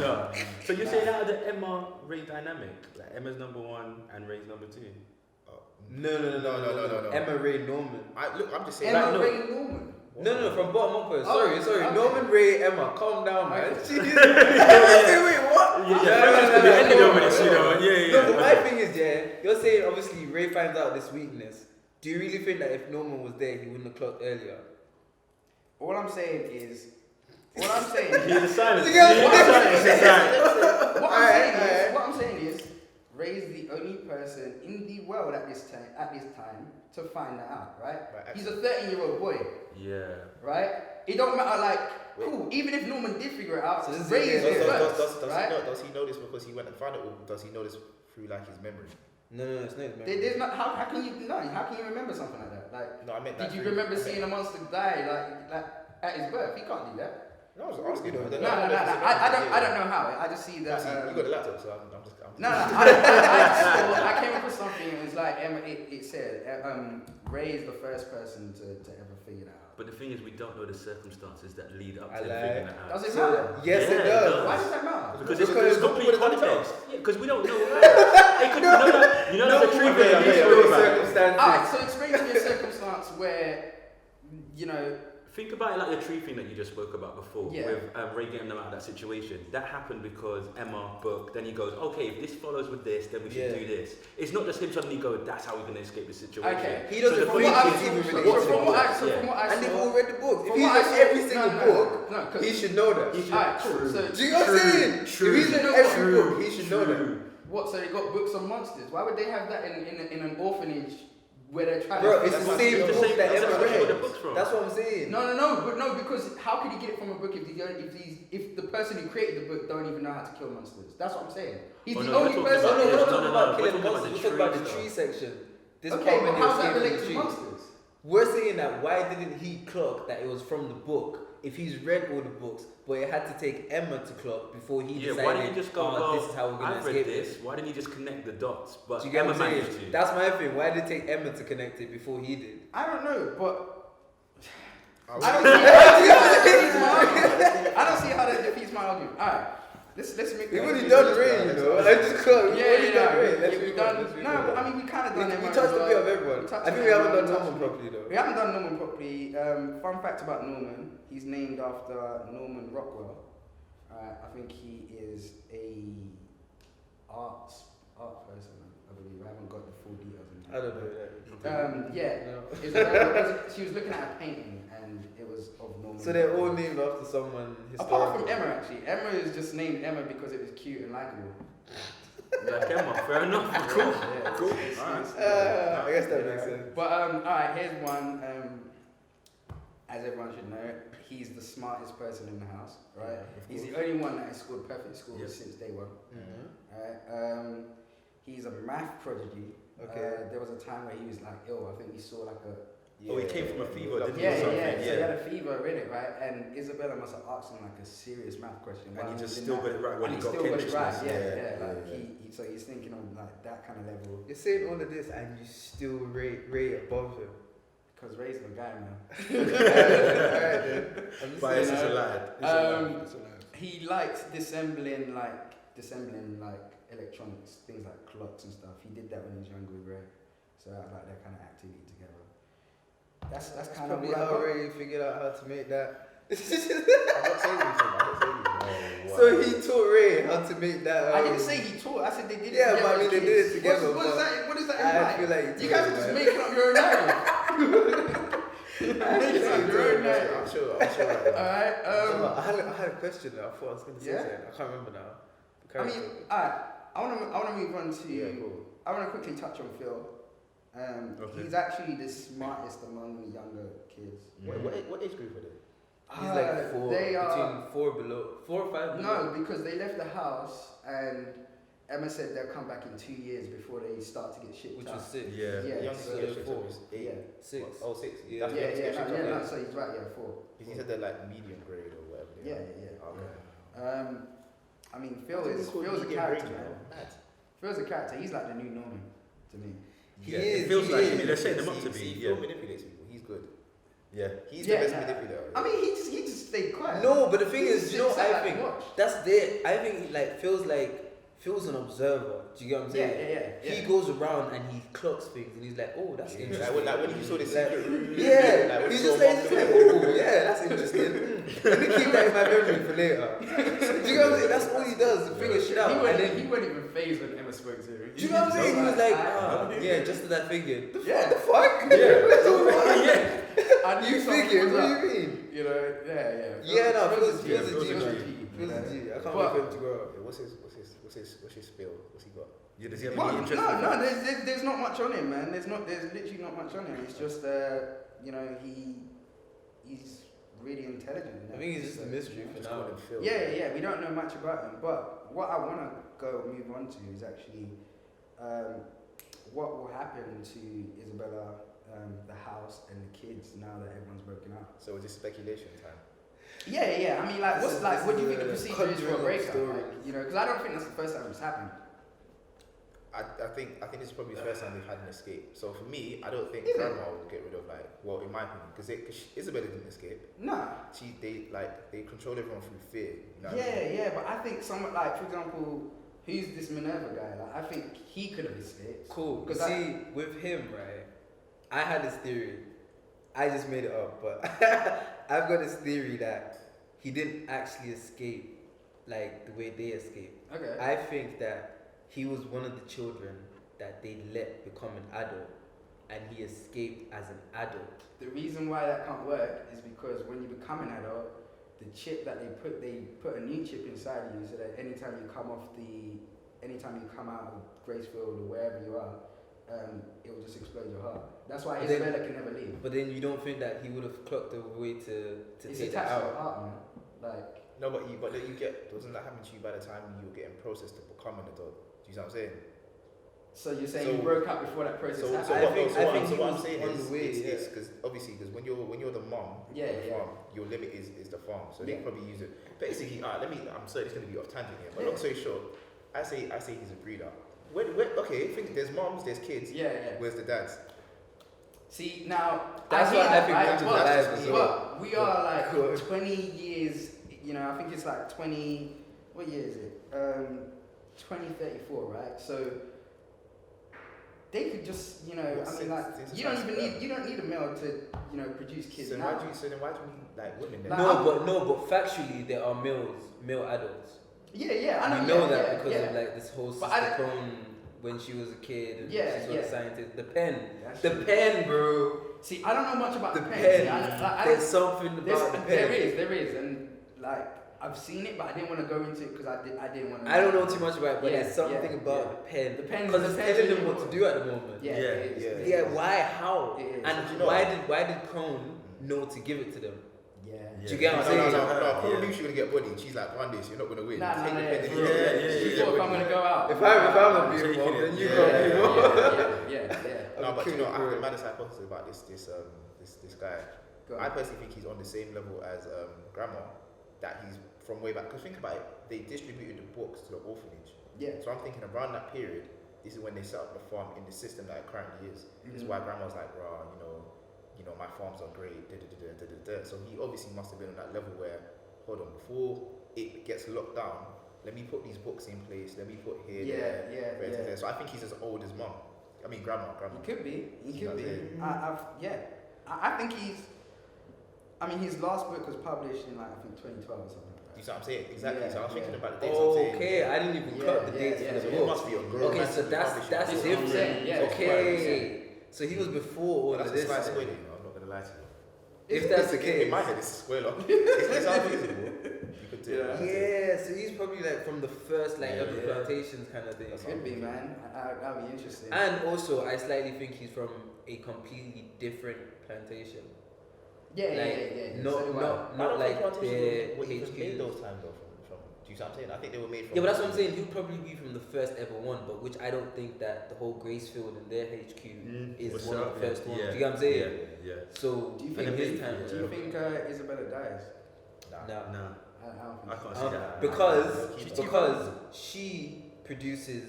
Speaker 4: No. So you're saying out of the Emma Ray dynamic, like Emma's number 1 and Ray's number 2.
Speaker 1: No.
Speaker 3: No.
Speaker 1: Emma Ray Norman.
Speaker 3: I'm just saying.
Speaker 2: Emma,
Speaker 1: no.
Speaker 2: Ray, and Norman.
Speaker 1: No, from bottom upwards.
Speaker 2: Oh,
Speaker 1: Sorry.
Speaker 2: okay.
Speaker 1: Norman Ray, Emma, calm down, man.
Speaker 2: Okay.
Speaker 1: Jeez. Wait, what?
Speaker 4: Yeah,
Speaker 1: No,
Speaker 4: ended
Speaker 1: no,
Speaker 4: over this, you know.
Speaker 1: No, but my
Speaker 4: Yeah.
Speaker 1: thing is, yeah, you're saying obviously Ray finds out this weakness. Do you really think that if Norman was there, he wouldn't have clocked earlier?
Speaker 2: All I'm saying is.
Speaker 4: He's a silence.
Speaker 1: You got
Speaker 4: He's
Speaker 2: What I'm saying is, Ray's the only person in the world at this time to find that out, right? He's a 13-year-old boy,
Speaker 4: Yeah.
Speaker 2: right? It don't matter, like, cool. Even if Norman did figure it out,
Speaker 1: So this is-
Speaker 2: Ray is
Speaker 1: yeah,
Speaker 2: there first,
Speaker 3: Does
Speaker 2: right?
Speaker 3: does he know this because he went and found it, or does he know this through like his memory?
Speaker 1: No, it's not. Man.
Speaker 2: There's not. How can you remember something like that? Like,
Speaker 3: No, I meant that.
Speaker 2: did you
Speaker 3: through-
Speaker 2: remember
Speaker 3: I meant-
Speaker 2: seeing a monster die like at his birth? He can't do that.
Speaker 3: No, I was asking.
Speaker 2: No. I don't know how. I just see that.
Speaker 3: You got the laptop, so I'm just.
Speaker 2: No, I came across something. It was like Emma. It said Ray is the first person to ever figure that out.
Speaker 4: But the thing is, we don't know the circumstances that lead up
Speaker 1: I
Speaker 4: to him
Speaker 1: like-
Speaker 4: figuring it out.
Speaker 2: Does it
Speaker 1: So,
Speaker 2: matter?
Speaker 1: yes,
Speaker 4: Yeah,
Speaker 1: it
Speaker 4: it
Speaker 1: does.
Speaker 4: does.
Speaker 2: Why does that matter?
Speaker 4: Because
Speaker 1: Because
Speaker 4: it's
Speaker 1: Norman
Speaker 4: complete
Speaker 3: would've done it
Speaker 4: context. Yeah, because we don't know. It could, you know, the tree
Speaker 1: Okay,
Speaker 4: thing.
Speaker 1: okay,
Speaker 4: You know about it.
Speaker 1: circumstances.
Speaker 2: Alright, so explain to me a circumstance where,
Speaker 4: Think about it like the tree thing that you just spoke about before,
Speaker 2: Yeah.
Speaker 4: with Ray getting them out of that situation. That happened because Emma booked, then he goes, okay, if this follows with this, then we should do this. It's not just him suddenly go, that's how we're going to escape the situation.
Speaker 2: Okay.
Speaker 1: He doesn't
Speaker 4: the
Speaker 1: think
Speaker 4: point
Speaker 1: it's
Speaker 4: is-
Speaker 1: even
Speaker 2: So
Speaker 1: related
Speaker 2: from what I
Speaker 1: and they've
Speaker 2: saw,
Speaker 1: all read the book. If
Speaker 2: from
Speaker 1: he's
Speaker 2: what I
Speaker 1: read
Speaker 2: saw-
Speaker 1: every single book,
Speaker 2: no, 'cause-
Speaker 1: he should know that.
Speaker 2: Alright, cool. So
Speaker 1: Do you know what I'm saying?
Speaker 4: True.
Speaker 1: If he's read
Speaker 2: True.
Speaker 1: every book, he should know that.
Speaker 2: what? So they got books on monsters. Why would they have that in an orphanage where they're trying?
Speaker 1: Bro,
Speaker 2: to
Speaker 1: it's
Speaker 2: that's
Speaker 1: the
Speaker 2: what-
Speaker 1: same
Speaker 4: It's the
Speaker 1: book
Speaker 4: same-
Speaker 1: that
Speaker 4: that's
Speaker 1: Emma
Speaker 4: where she got the
Speaker 1: read.
Speaker 4: books from.
Speaker 1: That's what I'm saying.
Speaker 2: No, because how could he get it from a book if the person who created the book don't even know how to kill monsters? That's what I'm saying. He's
Speaker 4: Oh,
Speaker 2: the
Speaker 4: no,
Speaker 2: only
Speaker 4: we're
Speaker 2: person.
Speaker 4: talking
Speaker 1: No, we're not
Speaker 4: No,
Speaker 1: talking
Speaker 4: no,
Speaker 1: about
Speaker 4: we're
Speaker 1: killing
Speaker 4: talking about
Speaker 1: monsters.
Speaker 4: the
Speaker 1: We're talking about
Speaker 4: tree
Speaker 1: the tree
Speaker 4: stuff.
Speaker 1: section. This
Speaker 2: Okay,
Speaker 1: part
Speaker 2: but
Speaker 1: when he was
Speaker 2: how's that
Speaker 1: saving
Speaker 2: related
Speaker 1: the
Speaker 2: to
Speaker 1: tree.
Speaker 2: monsters?
Speaker 1: We're saying that why didn't he clock that it was from the book if he's read all the books, but it had to take Emma to clock before he
Speaker 4: Yeah,
Speaker 1: decided,
Speaker 4: why didn't you just go, well,
Speaker 1: this is how we're going
Speaker 4: I've
Speaker 1: to
Speaker 4: read
Speaker 1: escape
Speaker 4: this,
Speaker 1: this.
Speaker 4: why didn't you just connect the dots? But
Speaker 1: Do you get
Speaker 4: Emma
Speaker 1: what I'm
Speaker 4: managed
Speaker 1: saying?
Speaker 4: to.
Speaker 1: That's my thing. Why did it take Emma to connect it before he did?
Speaker 2: I don't know, but
Speaker 3: I
Speaker 2: I don't see how that defeats my argument. Alright, let's make.
Speaker 1: We've
Speaker 2: that-
Speaker 1: already done Ray, you know. I just clocked. We've already done Ray.
Speaker 2: Yeah,
Speaker 1: Let's
Speaker 2: we've
Speaker 1: move
Speaker 2: done.
Speaker 1: on, let's move
Speaker 2: No,
Speaker 1: on.
Speaker 2: but I mean, we kind of done Emma
Speaker 1: We
Speaker 2: as
Speaker 1: touched a
Speaker 2: well.
Speaker 1: bit of everyone.
Speaker 2: We touched
Speaker 1: I think
Speaker 2: on
Speaker 1: we haven't
Speaker 2: Emma,
Speaker 1: done
Speaker 2: we touched
Speaker 1: Norman
Speaker 2: on-
Speaker 1: properly though.
Speaker 2: We haven't done Norman properly. Fun fact about Norman: he's named after Norman Rockwell. I think he is a art person, I believe. I haven't got the full details. In
Speaker 1: I don't know that.
Speaker 2: Yeah.
Speaker 1: No.
Speaker 2: She was looking at a painting and it was of Norman.
Speaker 1: So they're all named after someone historical.
Speaker 2: Apart from Emma, actually. Emma is just named Emma because it was cute and likable.
Speaker 4: Like Emma, fair enough. Cool.
Speaker 2: Yeah.
Speaker 4: Cool.
Speaker 1: I guess that makes sense.
Speaker 2: But alright, here's one. As everyone should know, he's the smartest person in the house, right?
Speaker 3: Yeah,
Speaker 2: He's the only one that has scored perfect scores
Speaker 4: Yep.
Speaker 2: since day one.
Speaker 1: Mm-hmm.
Speaker 2: Alright. He's a math prodigy.
Speaker 1: Okay.
Speaker 2: There was a time where he was like ill. I think he saw like a
Speaker 4: Oh, he came from a fever, didn't he?
Speaker 2: yeah.
Speaker 4: Something,
Speaker 2: So he had a fever in it, right? And Isabella must have asked him like a serious math question.
Speaker 4: And
Speaker 2: while
Speaker 4: he just
Speaker 2: was in
Speaker 4: still
Speaker 2: that-
Speaker 4: got it right when
Speaker 2: and
Speaker 4: he got
Speaker 2: still got it right.
Speaker 4: consciousness.
Speaker 2: Yeah. Like he so he's thinking on like that kind of level.
Speaker 1: You're saying all of this and you still rate Ray above him.
Speaker 2: Cause Ray's the guy, man.
Speaker 1: Alright then. I'm just
Speaker 4: Bias
Speaker 1: saying,
Speaker 4: is a lad. It's a lad.
Speaker 2: He likes dissembling like electronics, things like clocks and stuff. He did that when he was younger with Ray. So I like that kind of activity together. That's
Speaker 1: That's
Speaker 2: kind of
Speaker 1: probably
Speaker 2: what I
Speaker 1: how
Speaker 2: got.
Speaker 1: Ray figured out how to make that.
Speaker 3: I'm not saying anything. Oh, wow.
Speaker 1: So he taught Ray how to make that.
Speaker 2: I didn't say he taught. I said they did it
Speaker 1: Yeah,
Speaker 2: together.
Speaker 1: but I mean,
Speaker 2: as
Speaker 1: they did
Speaker 2: kids.
Speaker 1: it together,
Speaker 2: What does
Speaker 1: but
Speaker 2: that? What does that
Speaker 1: I
Speaker 2: imply?
Speaker 1: feel like he
Speaker 2: You guys
Speaker 1: taught
Speaker 2: are just
Speaker 1: him,
Speaker 2: making up your own narrative.
Speaker 1: I feel like he taught him, man.
Speaker 3: I'm sure. Right now.
Speaker 2: Alright.
Speaker 1: I had a question though. I thought I was going to say
Speaker 2: Yeah?
Speaker 1: something. I can't remember now.
Speaker 2: I mean, alright. I wanna move on to.
Speaker 3: Yeah, cool.
Speaker 2: I wanna quickly touch on Phil.
Speaker 4: Okay.
Speaker 2: He's actually the smartest among the younger kids.
Speaker 3: What age group are they?
Speaker 1: He's like four,
Speaker 2: They are
Speaker 1: between 4 or 5 below.
Speaker 2: no, because they left the house and Emma said they'll come back in 2 years before they start to get shipped
Speaker 1: Which
Speaker 2: out.
Speaker 1: was 6.
Speaker 4: Yeah.
Speaker 2: Yeah,
Speaker 3: Youngest
Speaker 2: so
Speaker 3: get shipped
Speaker 1: four.
Speaker 3: up is 8.
Speaker 2: Yeah.
Speaker 1: 6.
Speaker 3: Oh, 6.
Speaker 1: Yeah.
Speaker 3: That's the youngest get shipped up,
Speaker 2: no,
Speaker 3: yeah.
Speaker 2: so he's right, 4.
Speaker 3: He said they're like medium grade or whatever. they are.
Speaker 2: Yeah.
Speaker 3: Okay.
Speaker 2: I mean, Phil's
Speaker 3: It's
Speaker 2: a
Speaker 3: called medium
Speaker 2: character,
Speaker 3: grade,
Speaker 2: man.
Speaker 3: Mad.
Speaker 2: Phil's a character. He's like the new Norman to me.
Speaker 1: He
Speaker 4: Yeah,
Speaker 1: is.
Speaker 4: it feels
Speaker 1: he
Speaker 4: like
Speaker 1: is.
Speaker 4: they're setting them up to
Speaker 3: See,
Speaker 4: be.
Speaker 3: Phil
Speaker 4: Yeah.
Speaker 3: manipulates people. He's good.
Speaker 4: Yeah.
Speaker 3: He's
Speaker 2: Yeah,
Speaker 3: the best
Speaker 2: nah.
Speaker 3: manipulator.
Speaker 2: I mean, he just stayed quiet.
Speaker 1: No, but the thing
Speaker 2: He
Speaker 1: is,
Speaker 2: just
Speaker 1: you know,
Speaker 2: sits
Speaker 1: I
Speaker 2: back
Speaker 1: think
Speaker 2: and watch.
Speaker 1: that's there. I think he like feels an observer. Do you get what I'm saying?
Speaker 2: Yeah.
Speaker 1: He goes around and he clocks things and he's like, oh, that's
Speaker 3: Yeah,
Speaker 1: interesting.
Speaker 3: like when you saw the
Speaker 1: Like,
Speaker 3: secret room.
Speaker 1: yeah,
Speaker 3: Like when
Speaker 1: he's
Speaker 3: you
Speaker 1: just
Speaker 3: saw
Speaker 1: like, oh, yeah, that's interesting. Let me keep that in my memory for later. Do you know what I'm saying? That's all he does, figure shit out. And then,
Speaker 2: He wasn't even phased when Emma spoke to him.
Speaker 1: do you know what I'm saying? He was like, yeah, just to that figure.
Speaker 2: Yeah.
Speaker 1: The fuck?
Speaker 4: Yeah.
Speaker 2: I knew
Speaker 1: You
Speaker 2: something
Speaker 1: figure?
Speaker 2: was
Speaker 1: What do
Speaker 2: up.
Speaker 1: you mean?
Speaker 2: You know, yeah.
Speaker 1: Yeah, no,
Speaker 2: Phil's
Speaker 1: Phil's a G.
Speaker 4: Phil's a G.
Speaker 1: Phil's a G. I can't
Speaker 2: But-
Speaker 1: wait for him to grow up.
Speaker 3: Yeah, what's his spill? What's he got?
Speaker 4: Yeah, does he have
Speaker 2: Well,
Speaker 4: any interest?
Speaker 2: no, there's not much on him, man. There's literally not much on him. It's just, you know, he's really intelligent.
Speaker 1: I think he's just a mystery for
Speaker 3: Just
Speaker 1: now.
Speaker 3: call him Phil.
Speaker 2: Yeah. We don't know much about him, but what I want to move on to is actually what will happen to Isabella, the house, and the kids now that everyone's broken up.
Speaker 3: So is this speculation time?
Speaker 2: Yeah. I mean, like,
Speaker 1: This
Speaker 2: what do you
Speaker 1: is
Speaker 2: think the
Speaker 1: a
Speaker 2: procedure is for a
Speaker 1: conjuring of
Speaker 2: breakup?
Speaker 1: stories.
Speaker 2: Like, you know, because I don't think that's the first time it's happened.
Speaker 3: I think this is probably the first time they've had an escape. So for me, I don't think
Speaker 2: Is it?
Speaker 3: grandma will get rid of in my opinion, because Isabella didn't escape.
Speaker 2: No.
Speaker 3: They control everyone through fear. You know what I mean?
Speaker 2: Yeah, but I think someone like, for example, who's this Minerva guy? Like, I think he could have escaped.
Speaker 1: Cool.
Speaker 2: Because
Speaker 1: See, with him, right, I had this theory. I just made it up, but I've got this theory that he didn't actually escape like the way they escaped.
Speaker 2: Okay.
Speaker 1: I think that he was one of the children that they let become an adult, and he escaped as an adult.
Speaker 2: The reason why that can't work is because when you become an adult, the chip that they put a new chip inside of you, so that anytime you come out of Gracefield or wherever you are, it will just explode your heart. That's why Isabella can never leave.
Speaker 1: But then you don't think that he would have clocked a way to
Speaker 2: It's
Speaker 1: take it
Speaker 2: attached to your
Speaker 1: out?
Speaker 2: heart, man. Like,
Speaker 3: No, but then you get, doesn't that happen to you by the time you're getting processed to become an adult? Do you see what I'm saying?
Speaker 2: so you're saying
Speaker 3: So-
Speaker 2: you broke up before that process
Speaker 3: So
Speaker 2: happened?
Speaker 1: I think he
Speaker 3: what I'm
Speaker 1: was
Speaker 3: saying
Speaker 1: on
Speaker 3: is,
Speaker 1: the way,
Speaker 3: it's
Speaker 1: yeah.
Speaker 3: because obviously, because when you're the mom
Speaker 2: Yeah,
Speaker 3: of the
Speaker 2: yeah.
Speaker 3: farm, your limit is the farm. So they
Speaker 2: Yeah.
Speaker 3: probably use it. Basically, I'm sorry, it's gonna be off tangent here, but
Speaker 2: Yeah.
Speaker 3: long story short, I say he's a breeder. Okay, think there's moms, there's kids.
Speaker 2: Yeah, yeah.
Speaker 3: Where's the dads?
Speaker 2: See, now,
Speaker 1: That's
Speaker 2: hear
Speaker 1: why I
Speaker 2: that,
Speaker 1: think
Speaker 2: right?
Speaker 1: that's
Speaker 2: But-
Speaker 1: alive as
Speaker 2: but
Speaker 1: well.
Speaker 2: we are like
Speaker 1: Good.
Speaker 2: 20 years, I think it's like 20, what year is it? 2034, right? So they could just,
Speaker 3: What,
Speaker 2: like,
Speaker 3: since
Speaker 2: you don't
Speaker 3: it's
Speaker 2: even
Speaker 3: like
Speaker 2: need, you don't need a male to, produce kids
Speaker 3: So
Speaker 2: now.
Speaker 3: why do you need like women then?
Speaker 2: Like,
Speaker 1: No, but factually there are male adults.
Speaker 2: Yeah, I know.
Speaker 1: We know
Speaker 2: yeah,
Speaker 1: that
Speaker 2: yeah,
Speaker 1: because
Speaker 2: yeah.
Speaker 1: of like this whole
Speaker 2: But
Speaker 1: Sister Crone when she was a kid and
Speaker 2: Yeah,
Speaker 1: she saw
Speaker 2: yeah.
Speaker 1: the scientist. The pen.
Speaker 2: That's
Speaker 1: The
Speaker 2: true.
Speaker 1: pen, bro.
Speaker 2: See, I don't know much about
Speaker 1: The
Speaker 2: the
Speaker 1: pen.
Speaker 2: pen. See,
Speaker 1: There's something about the pen.
Speaker 2: there is, and like I've seen it, but I didn't want to go into it because I didn't want to.
Speaker 1: I don't know too much about it, but
Speaker 2: Yeah,
Speaker 1: there's something
Speaker 2: yeah,
Speaker 1: about
Speaker 2: yeah.
Speaker 1: the pen.
Speaker 2: The pen-
Speaker 1: Because
Speaker 2: the
Speaker 1: it's
Speaker 2: pen's
Speaker 1: telling
Speaker 2: really
Speaker 1: them what to do at the moment.
Speaker 2: Yeah,
Speaker 4: Yeah,
Speaker 2: it is.
Speaker 3: yeah.
Speaker 2: It
Speaker 1: Yeah,
Speaker 2: is.
Speaker 1: why? How?
Speaker 2: It is.
Speaker 1: And
Speaker 3: Do you know
Speaker 1: why did Crone know to give it to them?
Speaker 2: Yeah.
Speaker 1: Do you get what I'm
Speaker 3: No,
Speaker 1: saying?
Speaker 3: no,
Speaker 4: Yeah.
Speaker 3: Crone knew she was gonna get bodied. She's like, run this, you're not gonna win.
Speaker 2: Nah,
Speaker 3: Take the
Speaker 2: yeah.
Speaker 3: pen and
Speaker 4: Yeah, yeah,
Speaker 2: She
Speaker 4: yeah.
Speaker 2: thought if I'm gonna go out.
Speaker 1: If I'm a
Speaker 4: I'm
Speaker 1: beautiful,
Speaker 4: taking it.
Speaker 1: then you
Speaker 3: Yeah,
Speaker 1: go,
Speaker 3: yeah,
Speaker 1: you know?
Speaker 2: Yeah.
Speaker 3: No, but you know, I have
Speaker 1: Okay,
Speaker 3: a madness hypothesis about this guy.
Speaker 2: Go
Speaker 3: I
Speaker 2: on.
Speaker 3: personally think he's on the same level as Grandma, that he's from way back. Because think about it, they distributed the books to the orphanage.
Speaker 2: Yeah.
Speaker 3: So I'm thinking around that period, this is when they set up the farm in the system that it currently is. This is why Grandma's like, rah, my farms are great. So he obviously must have been on that level where, hold on, before it gets locked down, let me put these books in place. Let me put here, there. So I think he's as old as Mum. I mean, Grandma.
Speaker 2: He could be. He could be.
Speaker 3: Yeah.
Speaker 2: I think he's. I mean, his last book was published in like I think 2012 or something.
Speaker 3: You see what I'm saying? Exactly.
Speaker 2: Yeah,
Speaker 3: so I was thinking
Speaker 2: yeah.
Speaker 3: about the dates. I'm saying.
Speaker 1: Okay, I didn't even cut the dates
Speaker 2: yeah,
Speaker 1: for the
Speaker 3: So
Speaker 2: yeah.
Speaker 3: it
Speaker 1: book.
Speaker 3: must be a girl.
Speaker 1: Okay, so that's
Speaker 2: That's what I'm
Speaker 1: different.
Speaker 2: saying, yeah.
Speaker 1: Okay, so he was before all
Speaker 3: That's
Speaker 1: of
Speaker 3: a
Speaker 1: this.
Speaker 3: slight
Speaker 1: then.
Speaker 3: spoiler, I'm not gonna lie to you.
Speaker 1: If that's the case.
Speaker 3: In my head, it's a spoiler. It's unfeasible. You could do it.
Speaker 1: Yeah, so he's probably like from the first like
Speaker 3: Yeah,
Speaker 1: of the
Speaker 3: yeah.
Speaker 1: plantations kind of thing.
Speaker 3: That's
Speaker 2: Could be, man. That'd be interesting.
Speaker 1: And also, I slightly think he's from a completely different plantation.
Speaker 2: Yeah.
Speaker 1: No,
Speaker 2: So do I.
Speaker 1: not like
Speaker 3: what
Speaker 1: their
Speaker 3: even made
Speaker 1: HQ.
Speaker 3: those times though from. Do you see what I'm saying? I think they were made from.
Speaker 1: Yeah, but that's what I'm saying. He'll probably be from the first ever one, but which I don't think that the whole Gracefield and their HQ is
Speaker 4: What's
Speaker 1: one
Speaker 4: up?
Speaker 1: of the first ones.
Speaker 4: Yeah.
Speaker 1: Do you get what I'm saying?
Speaker 4: Yeah.
Speaker 1: So
Speaker 2: Do you
Speaker 1: in
Speaker 2: think?
Speaker 1: his time,
Speaker 2: Do you think Isabella dies?
Speaker 3: Nah.
Speaker 1: nah.
Speaker 4: Nah,
Speaker 2: I don't
Speaker 4: I
Speaker 2: think.
Speaker 4: can't
Speaker 2: so.
Speaker 4: see that.
Speaker 1: Because she produces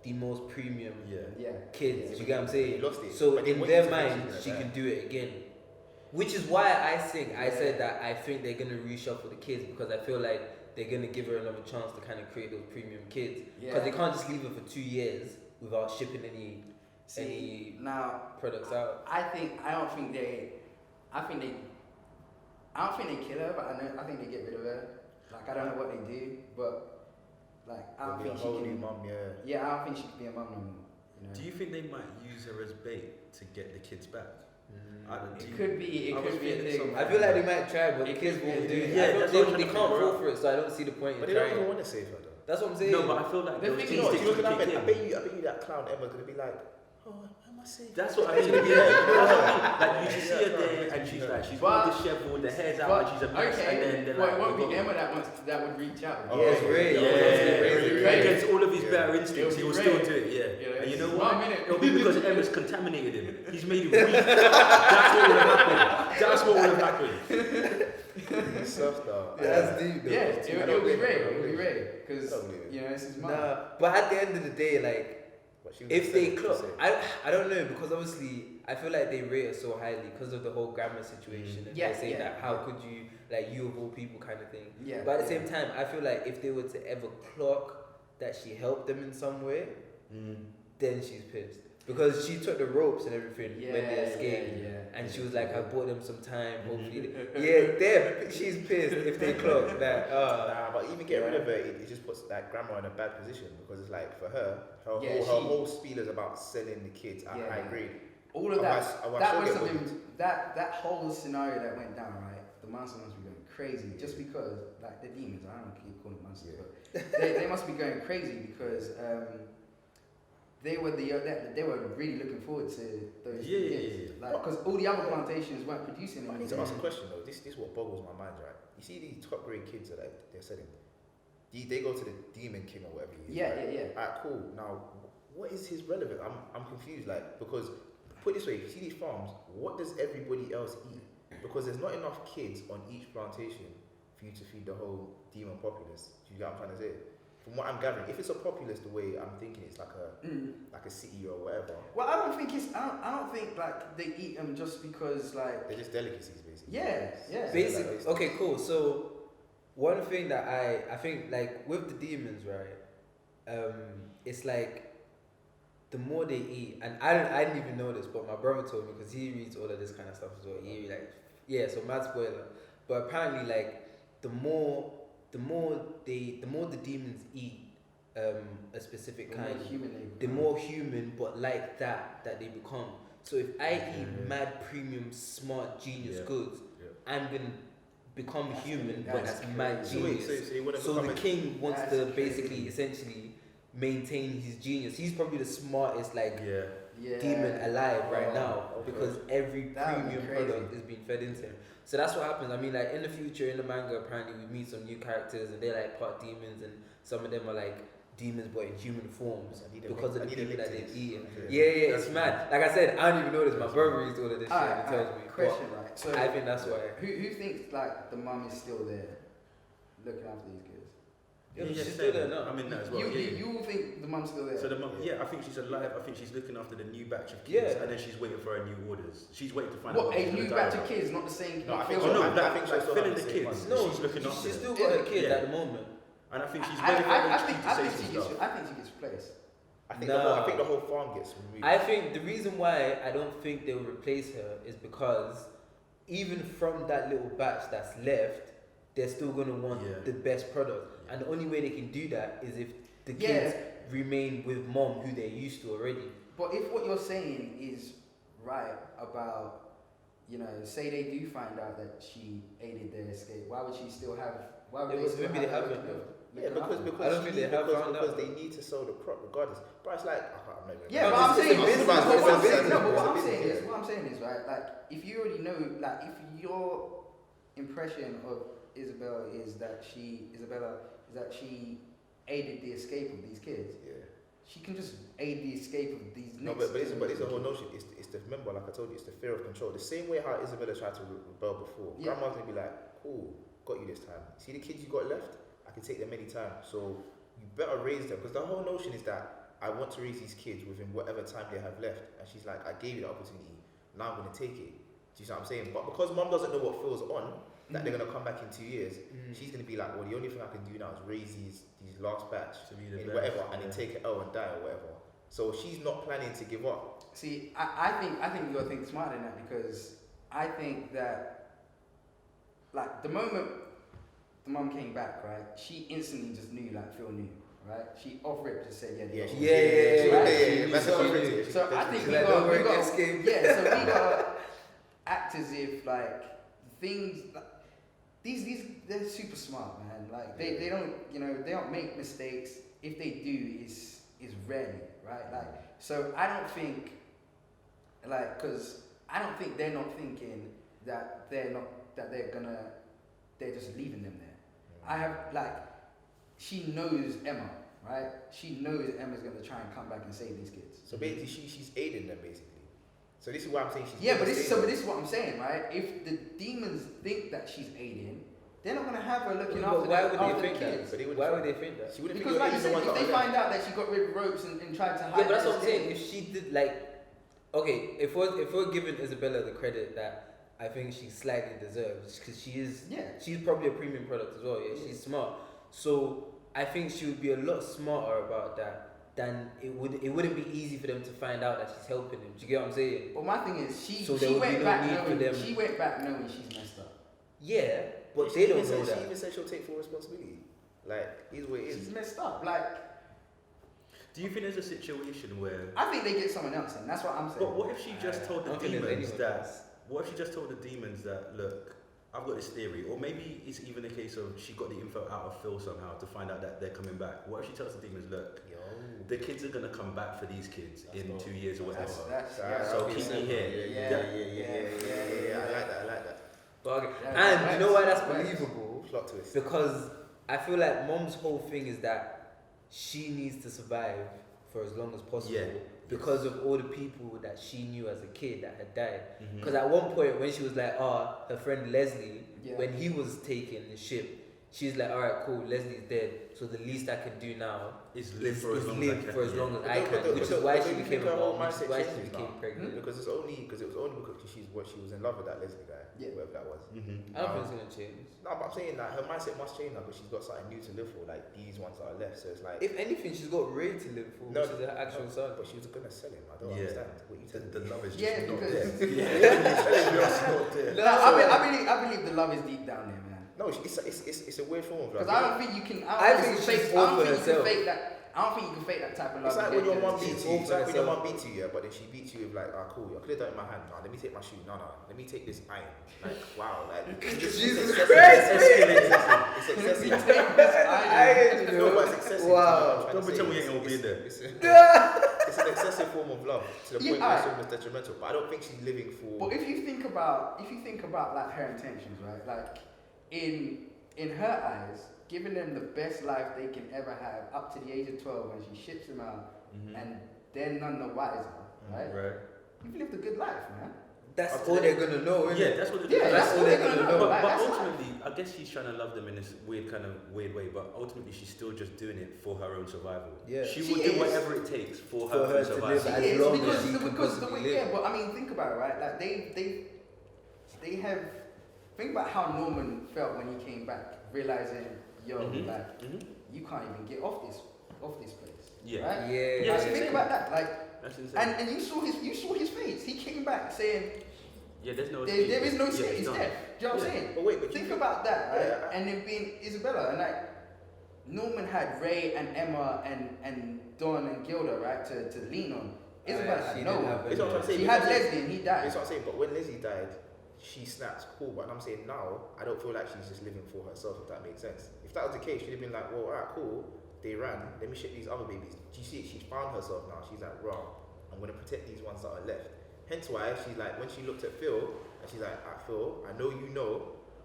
Speaker 1: the most premium
Speaker 2: Yeah.
Speaker 1: kids. You get what I'm saying?
Speaker 3: He lost it.
Speaker 1: So
Speaker 3: But then
Speaker 1: in
Speaker 3: what
Speaker 1: their
Speaker 3: you
Speaker 1: mind,
Speaker 3: said,
Speaker 1: she
Speaker 3: like
Speaker 1: can
Speaker 3: that.
Speaker 1: do it again. Which is why I said that I think they're gonna reshuffle the kids because I feel like they're gonna give her another chance to kind of create those premium kids because they can't just leave her for 2 years without shipping any
Speaker 2: Now,
Speaker 1: products out.
Speaker 2: I don't think they kill her, but I think they get rid of her. Like I don't know what they do, but like I don't think she can.
Speaker 3: Mum, yeah.
Speaker 2: Yeah, I don't think she could be a mum no more. You know?
Speaker 4: Do you think they might use her as bait to get the kids back?
Speaker 2: It could be. It
Speaker 4: I was
Speaker 2: could be a
Speaker 4: feeling
Speaker 2: thing.
Speaker 4: something.
Speaker 1: I feel like they might try, but the
Speaker 2: It
Speaker 1: kids
Speaker 2: could be
Speaker 1: won't
Speaker 2: a
Speaker 1: do it.
Speaker 2: thing.
Speaker 1: I
Speaker 4: Yeah,
Speaker 1: feel
Speaker 4: that's
Speaker 1: they,
Speaker 4: what I'm
Speaker 1: they
Speaker 4: trying to
Speaker 1: can't
Speaker 4: figure
Speaker 1: fall
Speaker 4: out.
Speaker 1: for it, so I don't see the point
Speaker 3: But
Speaker 1: in
Speaker 3: they don't
Speaker 1: trying.
Speaker 3: even want to save her though.
Speaker 1: That's what I'm saying.
Speaker 4: No, but I feel like
Speaker 2: The
Speaker 4: those
Speaker 2: thing
Speaker 4: kids
Speaker 2: is,
Speaker 3: No,
Speaker 4: sticks
Speaker 3: you look
Speaker 4: would
Speaker 3: at
Speaker 4: kick
Speaker 3: that.
Speaker 4: in.
Speaker 3: I bet you that clown Emma's gonna be like, oh, am I safe?
Speaker 4: That's what I mean. Yeah, that's what I mean. Like you just see her there, and she's all disheveled, the hair's out, and she's a mess, and then they're
Speaker 2: well,
Speaker 4: like,
Speaker 2: it won't
Speaker 4: "Oh,
Speaker 2: be Emma that would reach out.
Speaker 3: Oh,
Speaker 1: Yes, Ray.
Speaker 4: Yeah,
Speaker 1: Ray.
Speaker 4: against all of his
Speaker 3: Yeah.
Speaker 4: better instincts, he
Speaker 2: It'll
Speaker 4: will
Speaker 2: be
Speaker 4: still
Speaker 2: Ray.
Speaker 4: do it. Yeah,
Speaker 2: Yeah,
Speaker 4: and you know
Speaker 2: it's
Speaker 4: what?
Speaker 2: 1 minute.
Speaker 4: It'll be because Emma's contaminated him. He's made him weak. That's what would have happened. That's what would have happened.
Speaker 3: Soft though.
Speaker 1: That's deep though.
Speaker 2: Yeah, it'll be Ray. It'll be Ray because
Speaker 3: I don't believe it.
Speaker 2: this is mum.
Speaker 1: Nah, but at the end of the day, like
Speaker 3: But she was
Speaker 1: if they
Speaker 3: upset,
Speaker 1: clock,
Speaker 3: she said.
Speaker 1: I don't know because obviously I feel like they rate her so highly because of the whole grammar situation and
Speaker 2: Yeah,
Speaker 1: they say
Speaker 2: yeah,
Speaker 1: that how
Speaker 2: yeah.
Speaker 1: could you like you of all people kind of thing.
Speaker 2: Yeah.
Speaker 1: But at the same time, I feel like if they were to ever clock that she helped them in some way, then she's pissed. because she took the ropes and everything when they escaped.
Speaker 2: Yeah.
Speaker 1: And she was like, I bought them some time, hopefully. Yeah, she's pissed if they clock that.
Speaker 3: Nah, but even get rid of her, it just puts that grandma in a bad position because it's like for her whole spiel is about selling the kids at high grade.
Speaker 2: All of that must have been that whole scenario that went down, right? The monster must be going crazy just because, like, the demons. I don't keep calling monsters, but they must be going crazy because they were really looking forward to those kids. Like, because all the other plantations weren't producing.
Speaker 3: I need to ask a question though. This is what boggles my mind, right? You see these top grade kids that they're selling. They go to the Demon King or whatever he is.
Speaker 2: Yeah.
Speaker 3: Alright, cool. Now, what is his relevance? I'm confused. Like, because put it this way, if you see these farms, what does everybody else eat? Because there's not enough kids on each plantation for you to feed the whole demon populace. Do you get what I'm trying to say? From what I'm gathering, if it's a populace the way I'm thinking, it's like a city or whatever.
Speaker 2: Well, I don't think like they eat them just because like
Speaker 3: they're just delicacies, basically.
Speaker 2: Yeah.
Speaker 1: Basically, okay, cool. So one thing that I think, like with the demons, right? It's like the more they eat, and I didn't even know this, but my brother told me because he reads all of this kind of stuff as well. He so mad spoiler. But apparently, like the more the demons eat a specific kind, the more human, but like that they become. So if I eat mad premium smart genius goods, I'm gonna become human, but that's mad genius. So the king wants to basically essentially maintain his genius. He's probably the smartest demon alive right now because every premium product is being fed into him. So that's what happens. I mean, like in the future, in the manga, apparently we meet some new characters and they're like part demons, and some of them are like demons but in human forms because of the people that they've eaten. Yeah, it's mad. Like I said, I don't even know this. My brother reads all of this shit and he tells me.
Speaker 2: Question, right? So
Speaker 1: I think that's why.
Speaker 2: Who thinks like the mum is still there, looking after these kids?
Speaker 1: She's still there now.
Speaker 4: I mean that as well.
Speaker 2: You think the mum's still there?
Speaker 4: So the mum, I think she's alive. I think she's looking after the new batch of kids, and then she's waiting for her new orders. She's waiting to find out.
Speaker 2: What, a new batch of kids, not the same?
Speaker 3: No, I think
Speaker 4: she's filling the kids.
Speaker 1: No,
Speaker 4: she's looking after.
Speaker 1: She's still got her kid at the moment.
Speaker 4: And I think she's waiting for HQ to say some stuff.
Speaker 2: I think she gets replaced.
Speaker 3: I think the whole farm gets removed.
Speaker 1: I think the reason why I don't think they will replace her is because even from that little batch that's left, they're still going to want the best product. And the only way they can do that is if the kids remain with mom, who they're used to already.
Speaker 2: But if what you're saying is right about, say they do find out that she aided their escape, why would she still have? Why would they still
Speaker 1: maybe they haven't.
Speaker 3: Yeah, because
Speaker 1: I don't think they have found out.
Speaker 3: Because they need to sell the crop regardless. But it's like I'm not even.
Speaker 2: Yeah, but I'm saying
Speaker 1: business.
Speaker 2: what I'm saying is right. Like if you already know, like if your impression of Isabella is that she aided the escape of these kids. Yeah. She can just aid the escape of these.
Speaker 3: No, but it's the whole notion. It's the remember, like I told you, it's the fear of control. The same way how Isabella tried to rebel before. Yeah. Grandma's gonna be like, cool, got you this time. See the kids you got left? I can take them anytime. So you better raise them, because the whole notion is that I want to raise these kids within whatever time they have left. And she's like, I gave you the opportunity. Now I'm gonna take it. Do you see what I'm saying? But because mom doesn't know what Phil's on, that they're gonna come back in 2 years, she's gonna be like, well, the only thing I can do now is raise these last batch in whatever, and then take an L and die or whatever. So she's not planning to give up.
Speaker 2: See, I think you gotta think smarter than that, because I think that like the moment the mum came back, right, she instantly just knew, like Phil knew, right? She off rip just said
Speaker 3: yeah.
Speaker 2: So I think we gotta act as if like things. These they're super smart, man. Like they don't make mistakes. If they do, is rarely, right? Like so I don't think they're not thinking that they're just leaving them there. I have she knows Emma, right? She knows Emma's gonna try and come back and save these kids.
Speaker 3: So basically she's aiding them basically. So this is why I'm saying she's
Speaker 2: but this is what I'm saying, right? If the demons think that she's aiding, they're not gonna have her looking after the kids.
Speaker 1: Why would they think that?
Speaker 3: She wouldn't
Speaker 2: because like you said, if they find out that she got rid of ropes and tried to hide.
Speaker 1: Yeah, but that's what I'm saying. If she did if we're giving Isabella the credit that I think she slightly deserves, because she's probably a premium product as well. Yeah, she's smart. So I think she would be a lot smarter about that then it wouldn't be easy for them to find out that she's helping him. Do you get what I'm saying?
Speaker 2: But my thing is, she
Speaker 1: So there would be
Speaker 2: went
Speaker 1: no
Speaker 2: back
Speaker 1: need for
Speaker 2: knowing
Speaker 1: them.
Speaker 2: she went back knowing she's messed up.
Speaker 1: Yeah, but
Speaker 3: She
Speaker 1: they don't
Speaker 3: even
Speaker 1: know
Speaker 3: said-
Speaker 1: that.
Speaker 3: She even said she'll take full responsibility. Like, either way it
Speaker 2: She's
Speaker 3: is.
Speaker 2: messed up. Like,
Speaker 4: Do you think there's a situation where?
Speaker 2: I think they get someone else in. That's what I'm saying.
Speaker 4: But what if she just told
Speaker 1: I
Speaker 4: the
Speaker 1: don't think there's
Speaker 4: demons
Speaker 1: anyone
Speaker 4: that?
Speaker 1: else.
Speaker 4: What if she just told the demons that, look, I've got this theory, or maybe it's even a case of she got the info out of Phil somehow to find out that they're coming back. What if she tells the demons, look,
Speaker 3: Yo.
Speaker 4: the kids are gonna come back for these kids
Speaker 1: That's
Speaker 4: in
Speaker 1: not-
Speaker 4: 2 years or whatever.
Speaker 2: That's
Speaker 4: So
Speaker 3: okay,
Speaker 4: keep me here.
Speaker 3: Yeah. I like that.
Speaker 1: But okay.
Speaker 2: Yeah,
Speaker 1: And
Speaker 2: right.
Speaker 1: you know why that's
Speaker 2: Right.
Speaker 1: believable?
Speaker 3: Plot twist.
Speaker 1: Because I feel like mom's whole thing is that she needs to survive for as long as possible
Speaker 4: Yeah.
Speaker 1: because of all the people that she knew as a kid that had died.
Speaker 4: Mhm.
Speaker 1: Because at one point when she was like, her friend Leslie,
Speaker 2: Yeah.
Speaker 1: when he was taking the ship, she's like, alright, cool, Leslie's dead, so the least I can do now
Speaker 4: Is live
Speaker 1: is
Speaker 4: for as long
Speaker 1: live
Speaker 4: as I can.
Speaker 1: for as long as I
Speaker 3: But
Speaker 1: can,
Speaker 3: the-
Speaker 1: which
Speaker 3: but
Speaker 1: is
Speaker 3: the-
Speaker 1: why
Speaker 3: but
Speaker 1: she
Speaker 3: you
Speaker 1: became
Speaker 3: think
Speaker 1: a
Speaker 3: her whole
Speaker 1: mom, which is
Speaker 3: mindset
Speaker 1: why she
Speaker 3: changes
Speaker 1: became
Speaker 3: now?
Speaker 1: pregnant.
Speaker 3: Because it was only because she was in love with that Leslie guy,
Speaker 2: Yeah.
Speaker 3: whoever that was.
Speaker 4: Mhm.
Speaker 1: I don't think it's gonna change.
Speaker 3: No, but I'm saying that her mindset must change now because she's got something new to live for, like these ones that are left. So it's like,
Speaker 1: If anything, she's got Ray to live for,
Speaker 3: No,
Speaker 1: which is her actual son.
Speaker 3: but she was gonna sell him. I don't
Speaker 4: Yeah.
Speaker 3: understand what you telling
Speaker 4: The
Speaker 3: me.
Speaker 4: love is just
Speaker 2: Yeah,
Speaker 4: not
Speaker 2: because-
Speaker 4: there.
Speaker 1: No,
Speaker 2: I believe the love is deep down there, man.
Speaker 3: No, it's a weird form of
Speaker 2: Because
Speaker 3: love.
Speaker 2: I don't think you can.
Speaker 1: I think
Speaker 2: you
Speaker 1: she's
Speaker 2: fake,
Speaker 1: all
Speaker 2: I don't
Speaker 1: for
Speaker 2: think you can
Speaker 1: herself.
Speaker 2: fake that. I don't think you can fake that type of love.
Speaker 3: It's like
Speaker 2: you
Speaker 3: when your
Speaker 2: get
Speaker 3: mum
Speaker 2: to-
Speaker 3: beats
Speaker 1: all
Speaker 3: you. It's
Speaker 1: for
Speaker 3: like when your
Speaker 1: herself.
Speaker 3: mum beats you, yeah, but then she beats you with like, ah, cool, I could have done it in my hand. Now let me take my shoe. No, let me take this iron. Like, wow, like
Speaker 1: Jesus
Speaker 3: it's
Speaker 1: Christ,
Speaker 3: It's excessive. No, but it's excessive.
Speaker 1: Wow.
Speaker 4: Don't pretend we ain't gonna be
Speaker 3: It's-
Speaker 4: there.
Speaker 3: It's an excessive form of love to the
Speaker 2: Yeah,
Speaker 3: point where it's
Speaker 2: alright.
Speaker 3: almost detrimental. But I don't think she's living for.
Speaker 2: But if you think about like her intentions, right? Like in her eyes, giving them the best life they can ever have up to the age of 12 when she ships them out,
Speaker 4: Mhm.
Speaker 2: and they're none the wiser, right?
Speaker 4: Right.
Speaker 2: You've lived a good life, man.
Speaker 1: That's
Speaker 3: Up
Speaker 1: all
Speaker 3: to
Speaker 1: they're gonna know, isn't
Speaker 4: Yeah,
Speaker 1: it?
Speaker 4: that's what it
Speaker 2: Yeah,
Speaker 4: is.
Speaker 2: that's
Speaker 1: all
Speaker 2: all
Speaker 1: they're
Speaker 2: they're
Speaker 1: gonna
Speaker 2: gonna
Speaker 1: know.
Speaker 2: know.
Speaker 4: But,
Speaker 2: Like, that's
Speaker 4: ultimately, I guess she's trying to love them in this weird way. But ultimately, she's still just doing it for her own survival.
Speaker 1: Yeah.
Speaker 4: she
Speaker 2: She
Speaker 4: will do
Speaker 2: is.
Speaker 4: whatever it takes for
Speaker 1: For
Speaker 4: her
Speaker 1: her
Speaker 4: own
Speaker 1: to
Speaker 4: survival.
Speaker 1: live
Speaker 2: She
Speaker 1: as
Speaker 2: is,
Speaker 1: long as
Speaker 2: because
Speaker 1: she can
Speaker 2: the way,
Speaker 1: possibly live.
Speaker 2: yeah, but I mean, think about it, right? Like they have. Think about how Norman felt when he came back, realizing, yo,
Speaker 4: Mhm.
Speaker 2: like
Speaker 4: Mhm.
Speaker 2: you can't even get off this place.
Speaker 4: Yeah.
Speaker 2: Right?
Speaker 1: Yeah.
Speaker 4: Yeah,
Speaker 2: Like,
Speaker 4: it's
Speaker 2: think
Speaker 4: insane.
Speaker 2: about that. Like,
Speaker 4: That's insane.
Speaker 2: and you saw his face. He came back saying,
Speaker 4: yeah, there's no.
Speaker 2: there is no escape.
Speaker 4: it's
Speaker 2: He's
Speaker 4: not.
Speaker 2: dead. Do you know what I'm
Speaker 4: Yeah.
Speaker 2: saying?
Speaker 3: But wait, but
Speaker 2: Think
Speaker 3: you
Speaker 2: about that, right?
Speaker 3: Yeah.
Speaker 2: And then being Isabella, and like Norman had Ray and Emma and Dawn and Gilda, right, to lean on. Isabella
Speaker 1: she
Speaker 2: had
Speaker 1: didn't
Speaker 2: no
Speaker 1: have
Speaker 2: one.
Speaker 3: It's what I'm trying to say.
Speaker 2: She
Speaker 3: because
Speaker 2: had Leslie and he died.
Speaker 3: That's what I'm saying. But when Lizzie died, she snapped cool. But I'm saying now, I don't feel like she's just living for herself. If that makes sense. If that was the case, she'd have been like, well, alright, cool. They ran. Let me ship these other babies. Do you see? She's found herself now. She's like, raw. I'm gonna protect these ones that are left. Hence why she's like, when she looked at Phil, and she's like, Phil, I know you know,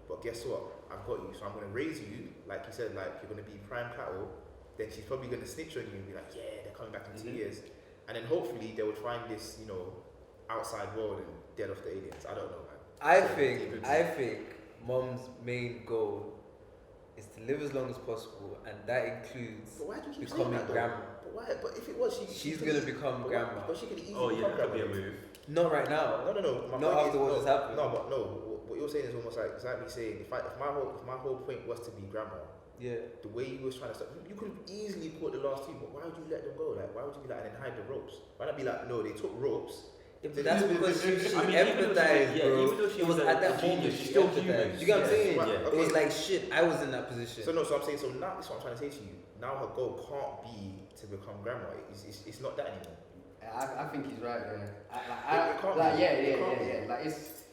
Speaker 3: but guess what? I've got you. So I'm gonna raise you, like you said, like you're gonna be prime cattle. Then she's probably gonna snitch on you and be like, yeah, they're coming back in 2 years. And then hopefully they would find this, outside world and dead off the aliens. I don't know, man.
Speaker 1: I
Speaker 3: So,
Speaker 1: think mom's main goal is to live as long as possible, and that includes
Speaker 3: But why do you keep saying
Speaker 1: becoming
Speaker 3: that, though?
Speaker 1: grandma.
Speaker 3: But why? But if it was,
Speaker 1: She's
Speaker 3: could
Speaker 1: gonna
Speaker 3: eas-
Speaker 1: become
Speaker 3: but
Speaker 1: grandma.
Speaker 3: But she could easily
Speaker 4: Oh yeah,
Speaker 3: become
Speaker 4: that could be a
Speaker 3: grandma.
Speaker 4: move.
Speaker 1: Not right now.
Speaker 3: No. My
Speaker 1: Not
Speaker 3: point
Speaker 1: after
Speaker 3: is,
Speaker 1: what
Speaker 3: no,
Speaker 1: just happened.
Speaker 3: No, but no. What you're saying is almost like it's like me saying if my whole point was to be grandma,
Speaker 1: Yeah.
Speaker 3: the way you was trying to stop, you could have easily caught the last two, but why would you let them go? Like, why would you be like and then hide the ropes? Why not be like, no, they took ropes.
Speaker 1: Yeah, but that's because she
Speaker 4: I mean, even though she-
Speaker 1: empathized,
Speaker 4: yeah,
Speaker 1: bro.
Speaker 4: even though she
Speaker 1: It was
Speaker 4: was
Speaker 1: at
Speaker 4: a
Speaker 1: that
Speaker 4: genius,
Speaker 1: moment
Speaker 4: she's
Speaker 1: she
Speaker 4: still
Speaker 1: empathized.
Speaker 4: human.
Speaker 1: You get what I'm
Speaker 3: Yeah,
Speaker 1: saying?
Speaker 3: right,
Speaker 1: It was
Speaker 3: okay.
Speaker 1: like shit. I was in that position.
Speaker 3: So no, so I'm saying, so now that's what I'm trying to say to you. Now her goal can't be to become grandma. It's not that anymore.
Speaker 2: I think he's right there.
Speaker 3: It can't
Speaker 2: Like,
Speaker 3: be.
Speaker 2: yeah.
Speaker 3: It can't be.
Speaker 2: Like it's.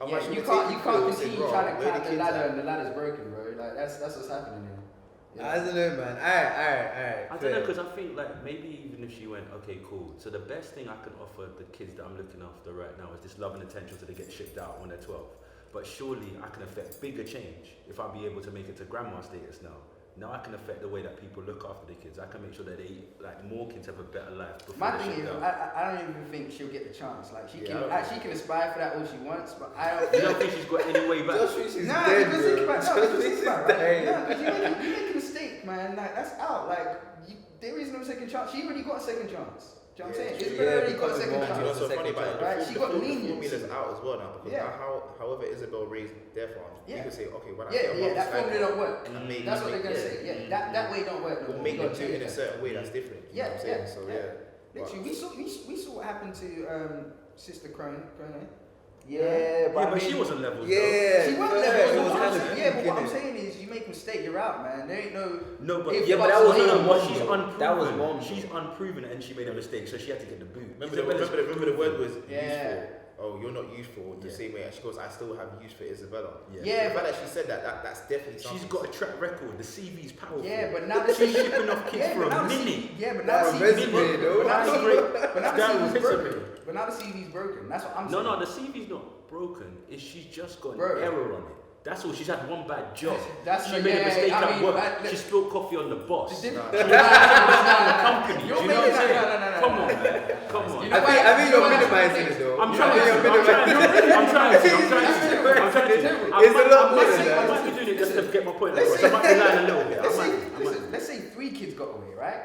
Speaker 3: Otherwise
Speaker 2: Yeah,
Speaker 3: she
Speaker 2: you
Speaker 3: would
Speaker 2: can't
Speaker 3: take
Speaker 2: you
Speaker 3: Phil
Speaker 2: can't
Speaker 3: and say,
Speaker 2: continue
Speaker 3: "Bro,
Speaker 2: trying to
Speaker 3: where
Speaker 2: climb
Speaker 3: the
Speaker 2: the
Speaker 3: kids
Speaker 2: ladder
Speaker 3: at?"
Speaker 2: and the ladder's broken, bro. Like that's what's happening here.
Speaker 1: I don't know, man. Alright.
Speaker 4: I don't know, because I think like maybe even if she went, okay, cool. So the best thing I can offer the kids that I'm looking after right now is this love and attention till they get shipped out when they're 12. But surely I can affect bigger change if I be able to make it to grandma status now. Now I can affect the way that people look after the kids. I can make sure that they more kids have a better life before
Speaker 2: My
Speaker 4: they're
Speaker 2: thing
Speaker 4: shipped
Speaker 2: is,
Speaker 4: out.
Speaker 2: I don't even think she'll get the chance. Like she
Speaker 3: Yeah,
Speaker 2: can, she can aspire for that all she wants, but I don't.
Speaker 4: You don't think she's got any way back?
Speaker 1: Just think she's
Speaker 2: Nah,
Speaker 1: dead,
Speaker 2: because
Speaker 1: bro.
Speaker 2: think about,
Speaker 1: Just
Speaker 2: no,
Speaker 1: think
Speaker 2: because think
Speaker 1: she's
Speaker 2: about, right?
Speaker 1: dying.
Speaker 2: No, because you make a mistake, man. Like that's out. Like there is no second chance. She already got a second chance. Do you know what I'm saying?
Speaker 3: Yeah,
Speaker 2: Isabella already got a
Speaker 1: because
Speaker 2: second
Speaker 1: mom
Speaker 3: You know
Speaker 2: child.
Speaker 3: what's so funny about it?
Speaker 2: Right, she got
Speaker 3: The
Speaker 2: leniency.
Speaker 3: formula's out as well now because
Speaker 2: Yeah.
Speaker 3: however Isabel raised their farm, you
Speaker 2: Yeah.
Speaker 3: could say, okay, when I
Speaker 2: Yeah,
Speaker 3: get a
Speaker 2: yeah,
Speaker 3: mom's
Speaker 2: that
Speaker 3: like,
Speaker 2: formula don't work.
Speaker 3: and make-
Speaker 2: That's what they're gonna
Speaker 3: yeah.
Speaker 2: say. Yeah, that way don't work. No
Speaker 3: We'll
Speaker 2: more.
Speaker 3: make
Speaker 2: You
Speaker 3: them
Speaker 2: gotta
Speaker 3: do it in
Speaker 2: change
Speaker 3: a
Speaker 2: that.
Speaker 3: certain way that's different. You know what I'm saying? So
Speaker 2: Literally, we saw what happened to Sister Crone.
Speaker 1: Yeah,
Speaker 4: Yeah, but she wasn't levels.
Speaker 1: Yeah,
Speaker 2: She wasn't
Speaker 1: fair,
Speaker 2: there.
Speaker 1: it
Speaker 2: But
Speaker 1: was
Speaker 2: what I'm
Speaker 1: kind of
Speaker 2: saying- yeah, but what I'm
Speaker 1: peak, innit?
Speaker 2: saying is, you make a mistake, you're out, man. There ain't no.
Speaker 4: No, but
Speaker 2: If
Speaker 1: Yeah, but that was
Speaker 2: Bucks
Speaker 1: on
Speaker 2: win,
Speaker 1: mom,
Speaker 4: she's
Speaker 1: though.
Speaker 4: unproven.
Speaker 1: That was mom.
Speaker 4: She's unproven, and she made a mistake, so she had to get the boot.
Speaker 3: Remember
Speaker 4: Isabella's
Speaker 3: the word was
Speaker 2: Yeah.
Speaker 3: useful. Oh, you're not useful the
Speaker 4: Yeah.
Speaker 3: same way. She goes, I still have use for Isabella.
Speaker 2: Yeah,
Speaker 3: The fact that she said that's definitely something.
Speaker 4: She's got a track record. The CV's powerful.
Speaker 2: Yeah, but now the
Speaker 4: she's shipping off kids
Speaker 2: yeah,
Speaker 4: for
Speaker 2: but now
Speaker 4: a
Speaker 2: the
Speaker 4: minute.
Speaker 2: CV yeah, but now
Speaker 1: That's
Speaker 2: the
Speaker 1: a
Speaker 2: CV's
Speaker 1: resume,
Speaker 2: broken.
Speaker 1: though.
Speaker 2: But now the
Speaker 4: That's
Speaker 2: CV
Speaker 4: great.
Speaker 2: but now the
Speaker 4: That
Speaker 2: CV's
Speaker 4: was
Speaker 2: broken.
Speaker 4: resume.
Speaker 2: But now the CV's broken. That's what I'm
Speaker 4: No,
Speaker 2: saying.
Speaker 4: no, the CV's not broken. It's she's just got
Speaker 2: Bro.
Speaker 4: an error on it. That's all. She's had one bad job.
Speaker 2: That's
Speaker 4: she
Speaker 2: not-
Speaker 4: made
Speaker 2: yeah,
Speaker 4: a mistake
Speaker 2: I
Speaker 4: at
Speaker 2: mean,
Speaker 4: work.
Speaker 2: that-
Speaker 4: She spilled coffee on the boss.
Speaker 2: The
Speaker 4: She
Speaker 2: diff-
Speaker 4: was down the company.
Speaker 2: You're
Speaker 4: Do you know what I'm
Speaker 2: making
Speaker 4: saying?
Speaker 2: no.
Speaker 4: Come on, man. Come on.
Speaker 2: You know
Speaker 1: I think you're
Speaker 2: what?
Speaker 1: minimizing it though.
Speaker 4: I'm
Speaker 1: I
Speaker 4: trying
Speaker 1: think
Speaker 4: to.
Speaker 1: you're
Speaker 4: I'm trying to.
Speaker 1: It's a lot more than
Speaker 4: I
Speaker 1: that.
Speaker 4: might be doing it just to get my point
Speaker 2: Let's
Speaker 4: across. I might be lying a little bit.
Speaker 2: Let's say 3 kids got away, right?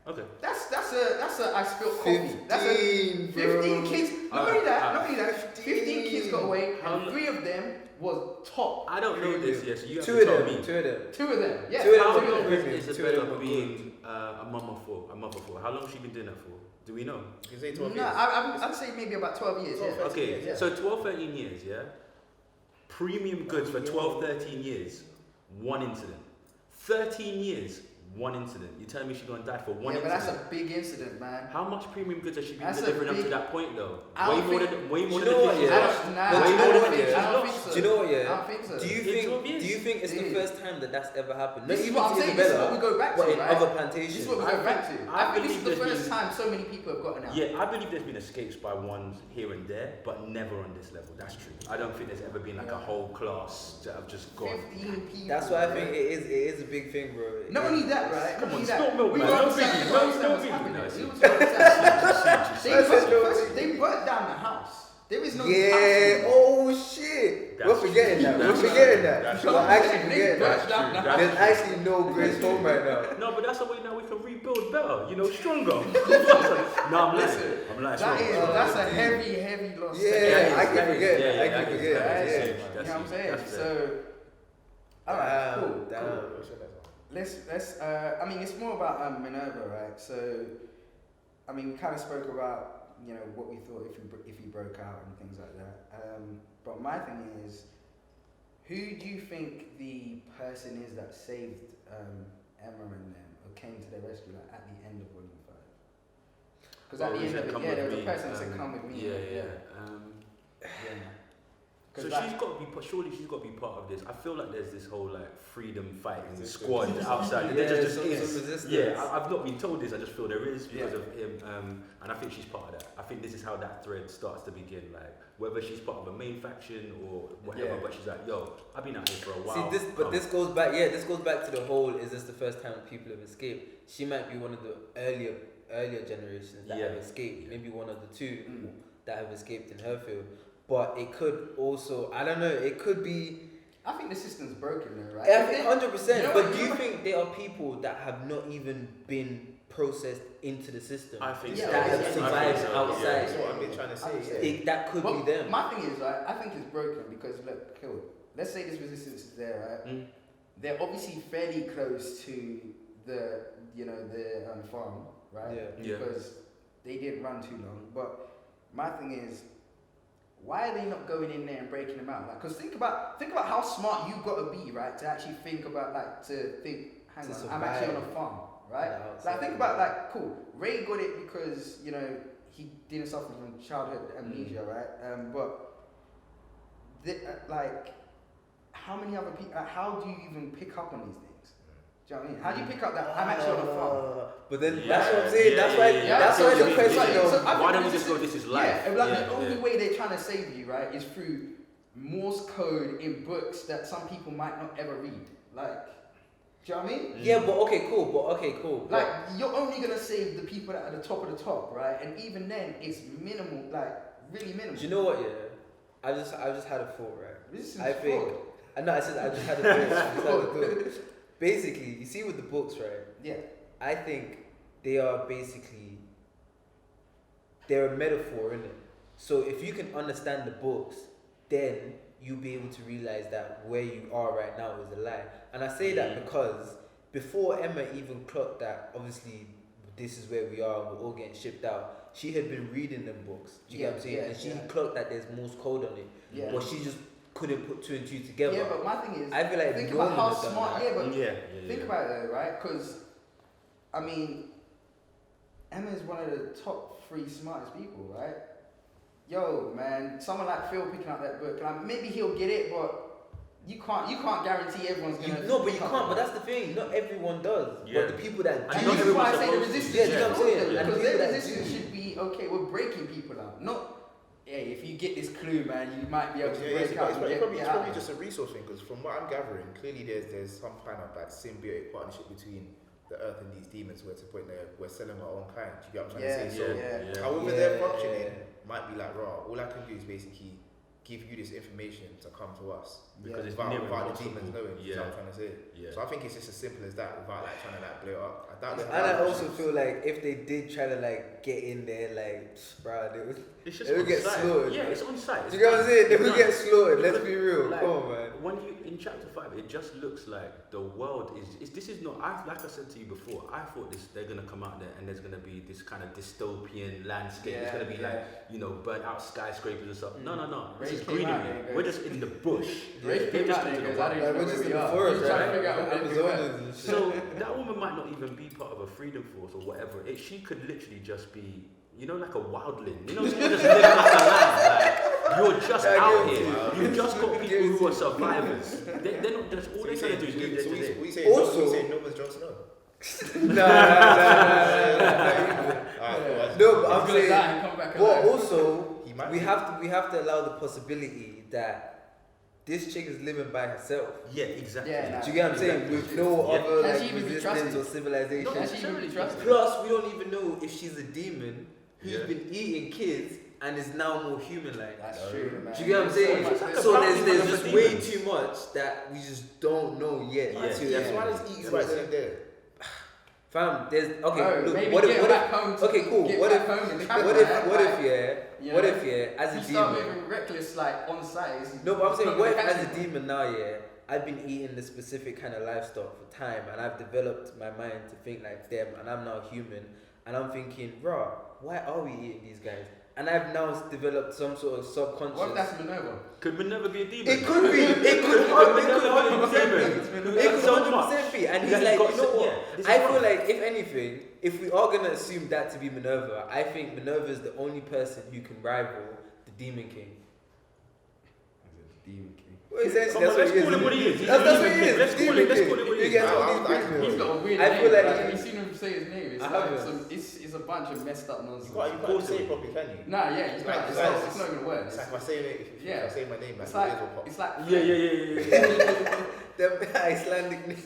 Speaker 4: Okay.
Speaker 2: That's a I spilled coffee.
Speaker 1: 15,
Speaker 2: That's a 15
Speaker 1: bro.
Speaker 2: kids. Not only that. 15 kids got away,
Speaker 4: How
Speaker 2: and
Speaker 4: long-
Speaker 2: 3 of them was top.
Speaker 4: I don't know this yet, so you have
Speaker 1: Two
Speaker 4: to
Speaker 1: of
Speaker 4: tell
Speaker 1: them.
Speaker 4: me.
Speaker 1: 2 of them.
Speaker 2: 2 of them. Yeah.
Speaker 1: 2 of them
Speaker 4: How
Speaker 1: were
Speaker 4: long
Speaker 1: good.
Speaker 4: has
Speaker 1: 2 of
Speaker 4: Isabella
Speaker 1: them were
Speaker 4: been a mother for? How long has she been doing that for? Do we know?
Speaker 3: You can say 12
Speaker 2: No,
Speaker 3: years.
Speaker 2: I'd say maybe about 12 years.
Speaker 3: 12,
Speaker 2: Yeah.
Speaker 4: Okay,
Speaker 3: Yeah.
Speaker 4: so 12, 13 years, yeah? Premium goods for 12, 13 years, 1 incident. 13 years, 1 incident. You're telling me she's gonna die for 1
Speaker 2: Yeah, but
Speaker 4: incident?
Speaker 2: that's a big incident, man.
Speaker 4: How much premium goods has she been
Speaker 2: That's a
Speaker 4: delivering up to
Speaker 2: big-
Speaker 4: that point though?
Speaker 2: I don't
Speaker 4: Way
Speaker 2: think-
Speaker 4: more
Speaker 1: You
Speaker 4: than
Speaker 1: know
Speaker 4: the
Speaker 1: what,
Speaker 4: dishes
Speaker 1: yeah?
Speaker 4: lost.
Speaker 1: But
Speaker 2: I
Speaker 1: you know
Speaker 2: don't
Speaker 1: what,
Speaker 2: think
Speaker 1: yeah?
Speaker 2: I don't think so.
Speaker 1: Do you know what,
Speaker 2: I
Speaker 1: yeah?
Speaker 2: don't think so.
Speaker 1: Do you
Speaker 4: In 12
Speaker 1: think?
Speaker 4: years?
Speaker 1: Do you think it's the
Speaker 2: Yeah.
Speaker 1: first time that that's ever happened?
Speaker 2: This
Speaker 1: Not
Speaker 2: is
Speaker 1: even
Speaker 2: what I'm
Speaker 1: to
Speaker 2: saying. This is
Speaker 1: Isabella,
Speaker 2: what we go back
Speaker 1: but
Speaker 2: to,
Speaker 1: in
Speaker 2: right?
Speaker 1: other
Speaker 2: This
Speaker 1: plantations.
Speaker 2: is what we
Speaker 4: I
Speaker 2: go back
Speaker 4: think-
Speaker 2: to.
Speaker 4: I
Speaker 2: I think this is the
Speaker 4: believe there's
Speaker 2: first time so many people have gotten out.
Speaker 4: Yeah, I believe there's been escapes by ones here and there, but never on this level. That's true. I don't think there's ever been like a whole class that have just gone.
Speaker 2: 15 people.
Speaker 1: That's why I
Speaker 2: bro.
Speaker 1: think it is a big thing, bro.
Speaker 2: Not only that, right?
Speaker 4: Come
Speaker 2: Not
Speaker 4: on,
Speaker 2: only
Speaker 4: spill
Speaker 2: that.
Speaker 4: milk,
Speaker 2: we
Speaker 4: man.
Speaker 2: got
Speaker 4: No
Speaker 2: to understand-
Speaker 4: biggie,
Speaker 2: we got to
Speaker 4: no
Speaker 2: understand what's
Speaker 4: biggie.
Speaker 2: happening.
Speaker 4: No,
Speaker 2: We
Speaker 4: see.
Speaker 2: got to understand.
Speaker 1: That's
Speaker 2: They burnt down the house. There is no
Speaker 1: Yeah.
Speaker 2: house.
Speaker 1: Oh shit.
Speaker 4: That's
Speaker 1: We're forgetting
Speaker 4: true.
Speaker 1: that. We're
Speaker 4: That's
Speaker 1: forgetting
Speaker 4: true.
Speaker 1: that.
Speaker 4: That's
Speaker 1: We're
Speaker 4: true.
Speaker 1: actually
Speaker 2: They
Speaker 1: forgetting
Speaker 2: burnt
Speaker 1: that.
Speaker 2: down the
Speaker 4: That's
Speaker 2: house.
Speaker 1: There's actually no Grace home right now.
Speaker 4: No, but that's the way now we can rebuild better, stronger. No, I'm lying.
Speaker 2: Listen,
Speaker 4: I'm lying.
Speaker 2: That's a heavy loss.
Speaker 1: Yeah, I can
Speaker 4: that is-
Speaker 1: forget.
Speaker 4: yeah,
Speaker 1: I
Speaker 4: that
Speaker 1: can
Speaker 4: is-
Speaker 1: forget.
Speaker 4: that is
Speaker 1: Yeah.
Speaker 4: huge.
Speaker 2: You know
Speaker 4: That's
Speaker 2: what I'm
Speaker 4: huge.
Speaker 2: saying?
Speaker 4: That's fair.
Speaker 2: So, alright, cool.
Speaker 1: Damn.
Speaker 2: Let's. I mean, it's more about Minerva, right? So, I mean, we kind of spoke about what we thought if he broke out and things like that. But my thing is, who do you think the person is that saved Emma and them, or came to their rescue at the end of Volume 5? Because at the end of it, there was a person that said, "Come with me."
Speaker 4: Yeah. So
Speaker 2: Because
Speaker 4: she's got to be. Surely she's got to be part of this. I feel like there's this whole freedom fighting squad outside.
Speaker 1: Yeah,
Speaker 4: There just
Speaker 1: some
Speaker 4: is.
Speaker 1: resistance.
Speaker 4: Yeah, I've not been told this. I just feel there is because
Speaker 2: Yeah.
Speaker 4: of him, and I think she's part of that. I think this is how that thread starts to begin. Like whether she's part of a main faction or whatever,
Speaker 2: Yeah.
Speaker 4: but she's like, "Yo, I've been out here for a while."
Speaker 1: See this goes back. Yeah, this goes back to the whole. Is this the first time people have escaped? She might be one of the earlier generations that have escaped. Maybe one of the two that have escaped in her field. But it could also, I don't know. It could be.
Speaker 2: I think the system's broken though, right?
Speaker 1: I think 100%.
Speaker 2: You know
Speaker 1: But
Speaker 2: what-
Speaker 1: do
Speaker 2: you
Speaker 1: you
Speaker 2: know
Speaker 1: think there are people that have not even been processed into the system?
Speaker 4: I think
Speaker 2: Yeah,
Speaker 4: so.
Speaker 1: that
Speaker 2: yeah,
Speaker 1: have
Speaker 2: yeah,
Speaker 1: survived
Speaker 2: yeah,
Speaker 1: outside.
Speaker 3: That's what I've been trying to say. Yeah.
Speaker 1: That could
Speaker 2: Well,
Speaker 1: be them.
Speaker 2: My thing is, right, I think it's broken because look, cool. Let's say this resistance is there, right?
Speaker 4: Mm.
Speaker 2: They're obviously fairly close to the farm, right?
Speaker 1: Yeah.
Speaker 2: Because they didn't run too long. But my thing is, why are they not going in there and breaking them out? Like, because think about how smart you got to be, right, to actually think about hang
Speaker 1: To
Speaker 2: on, I'm actually on
Speaker 1: survive.
Speaker 2: a farm, right?
Speaker 1: Yeah,
Speaker 2: Like think about cool. Ray got it because he didn't suffer from childhood amnesia, right? But how many other people? How do you even pick up on these things? Do you know what I mean? How do you pick up that I'm actually on a farm?
Speaker 1: But then
Speaker 4: Yeah,
Speaker 1: that's what I'm saying.
Speaker 4: yeah,
Speaker 1: that's why.
Speaker 4: yeah,
Speaker 1: That's
Speaker 4: yeah.
Speaker 1: why
Speaker 4: So
Speaker 1: the
Speaker 4: you-
Speaker 1: question
Speaker 4: so-
Speaker 1: of
Speaker 2: I
Speaker 4: Why
Speaker 2: think
Speaker 4: don't we
Speaker 2: this
Speaker 4: just go,
Speaker 2: is-
Speaker 4: this is life?
Speaker 2: Yeah, like
Speaker 4: Yeah,
Speaker 2: the only
Speaker 4: yeah.
Speaker 2: way they're trying to save you, right, is through Morse code in books that some people might not ever read. Like, do you know what I mean?
Speaker 1: yeah, but okay, cool.
Speaker 2: Like, you're only gonna save the people that are the top of the top, right? And even then, it's minimal, like really minimal.
Speaker 1: Do you know what? Yeah, I just had a thought, right?
Speaker 2: This is
Speaker 1: I think.
Speaker 2: fraud.
Speaker 1: I know. I said I just had a thought. I just had a thought. Basically, you see with the books, right?
Speaker 2: Yeah.
Speaker 1: I think they are basically they're a metaphor, innit? So if you can understand the books, then you'll be able to realize that where you are right now is a lie. And I say that because before Emma even clocked that, obviously this is where we are, we're all getting shipped out, she had been reading them books. Do you get what I'm saying? And she clocked that there's Morse code on it, but she just couldn't put two and two together.
Speaker 2: Yeah, but my thing is,
Speaker 1: I feel like
Speaker 2: think about how smart.
Speaker 1: That.
Speaker 2: Think about it though, right? Because I mean, Emma is one of the top 3 smartest people, right? Yo, man, someone like Phil picking up that book, like maybe he'll get it, but you can't guarantee everyone's gonna.
Speaker 1: No, but you can't. But that's the thing. Not everyone does.
Speaker 4: Yeah.
Speaker 1: But the people that
Speaker 2: and this is why I say the resistance.
Speaker 1: Yeah, you know what I'm saying?
Speaker 2: Because their resistance should be okay. We're breaking people out, not. Hey, if you get this clue, man, you might be able to break out.
Speaker 3: It's probably just a resource thing, because from what I'm gathering, clearly there's some kind of like symbiotic partnership between the Earth and these demons, where to point there, we're selling our own kind. Do you get what I'm trying to say? So however they're functioning might be like, raw. All I can do is basically give you this information to come to us
Speaker 4: because it's
Speaker 3: without the
Speaker 4: impossible.
Speaker 3: demons knowing. That's what I'm trying to say. So I think it's just as simple as that, without like trying to like blow it up.
Speaker 1: I also feel like if they did try to like get in there, like, bruh, they would get slaughtered.
Speaker 4: Yeah, it's on site.
Speaker 1: Do you know what I'm saying? They would get slaughtered. Let's be real.
Speaker 4: Like,
Speaker 1: come on, man.
Speaker 4: When you in chapter 5, it just looks like the world is. This is not. Like I said to you before, I thought they're gonna come out there and there's gonna be this kind of dystopian landscape. It's gonna be like, you know, burnt out skyscrapers and stuff. No. This is greenery. We're just in the bush.
Speaker 2: We're just in
Speaker 1: the forest, right?
Speaker 4: So that woman might not even be part of a freedom force or whatever. She could literally just be, you know, like a wildling. You know, someone just living off the land. Like, you're just out here. You just got people who are survivors. They're not just all they trying to do is live there today.
Speaker 3: What you saying? Nobody's Jon Snow?
Speaker 1: No, but I'm saying. Well, also, we have to allow the possibility that this chick is living by herself.
Speaker 4: Yeah, exactly.
Speaker 1: Do you get what I'm saying? With no other like resistance or civilization.
Speaker 2: Not necessarily trusted.
Speaker 1: Plus, we don't even know if she's a demon who's been eating kids and is now more human-like.
Speaker 2: That's true, man.
Speaker 1: Do you get what I'm saying? So there's just way too much that we just don't know yet.
Speaker 3: That's why there's eating right there.
Speaker 1: Fam, there's look.
Speaker 2: Maybe
Speaker 1: What if? Okay, cool. What if? What if? As a demon.
Speaker 2: Start moving reckless, like on site.
Speaker 1: No, but I'm saying, what if as a demon now, I've been eating this specific kind of livestock for time, and I've developed my mind to think like them, and I'm now human, and I'm thinking, bro, why are we eating these guys? And I've now developed some sort of subconscious.
Speaker 2: What if that's Minerva?
Speaker 4: Could Minerva be a demon?
Speaker 1: It could be. It could 100% be. It could 100% be. And he's like, you know what? I feel like, if anything, if we are gonna assume that to be Minerva, I think Minerva is the only person who can rival the Demon King.
Speaker 2: Demon King.
Speaker 1: Well,
Speaker 4: let's call him what he is.
Speaker 1: That's what he is.
Speaker 4: Let's call him what he is.
Speaker 2: He's got a weird
Speaker 1: I
Speaker 2: name.
Speaker 1: feel like
Speaker 2: Have you seen him say his name? It's a bunch of messed up nonsense.
Speaker 3: You can't say it properly, can you?
Speaker 2: Nah, yeah, it's not even a word.
Speaker 3: It's like if I say my name,
Speaker 2: it's like
Speaker 1: Them Icelandic names.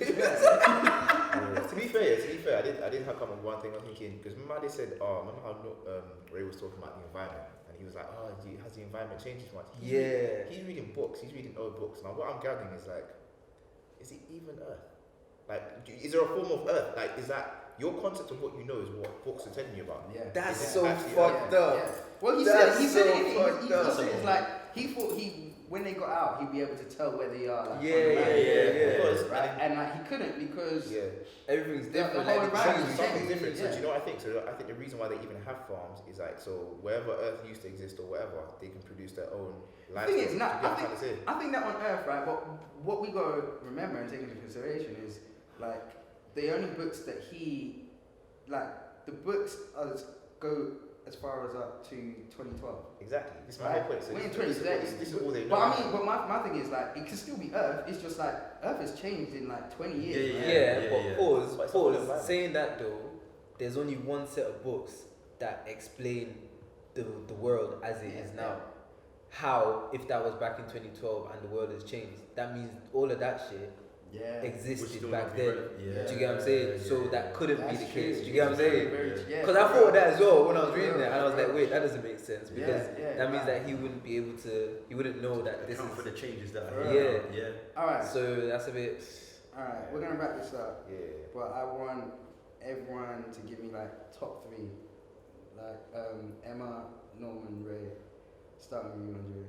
Speaker 3: To be fair, I did have come on one thing. I'm thinking, because remember how they said, remember how Ray was talking about the environment, and he was like, has the environment changed much? He's reading books. He's reading old books. Now what I'm gathering is like, is it even Earth? Like, is there a form of Earth? Like, is that your concept of what you know is what books are telling you about?
Speaker 1: Yeah, that's so fucked up.
Speaker 2: Yeah. Well, he said it's like he thought when they got out, he'd be able to tell where they are. Like,
Speaker 1: Right?
Speaker 2: And like he couldn't because
Speaker 1: everything's different.
Speaker 2: The whole environment
Speaker 3: something's different. So do you know what I think? So I think the reason why they even have farms is like, so wherever Earth used to exist or whatever, they can produce their own life.
Speaker 2: The thing is, I think that on Earth, right? But what we got to remember and take into consideration is like the only books that the books go as far as up to 2012.
Speaker 3: Exactly. This is my whole point. So
Speaker 2: we're in 2030.
Speaker 3: This is all they know.
Speaker 2: But I mean, my thing is like, it can still be Earth. It's just like Earth has changed in like 20 years.
Speaker 1: But pause. Saying that though, there's only one set of books that explain the world as it is now. How, if that was back in 2012 and the world has changed, that means all of that shit existed back then. Do you get what I'm saying? So that couldn't be the case. Do you get what I'm saying? Because I thought that as well when I was reading it, and I was like, wait, that doesn't make sense, because that means that he wouldn't know that this is
Speaker 4: for the changes that are
Speaker 2: Alright.
Speaker 1: So that's a bit.
Speaker 2: Alright, we're gonna wrap this up.
Speaker 3: Yeah.
Speaker 2: But I want everyone to give me like top 3 Like Emma, Norman, Ray. Starting with you, Andre.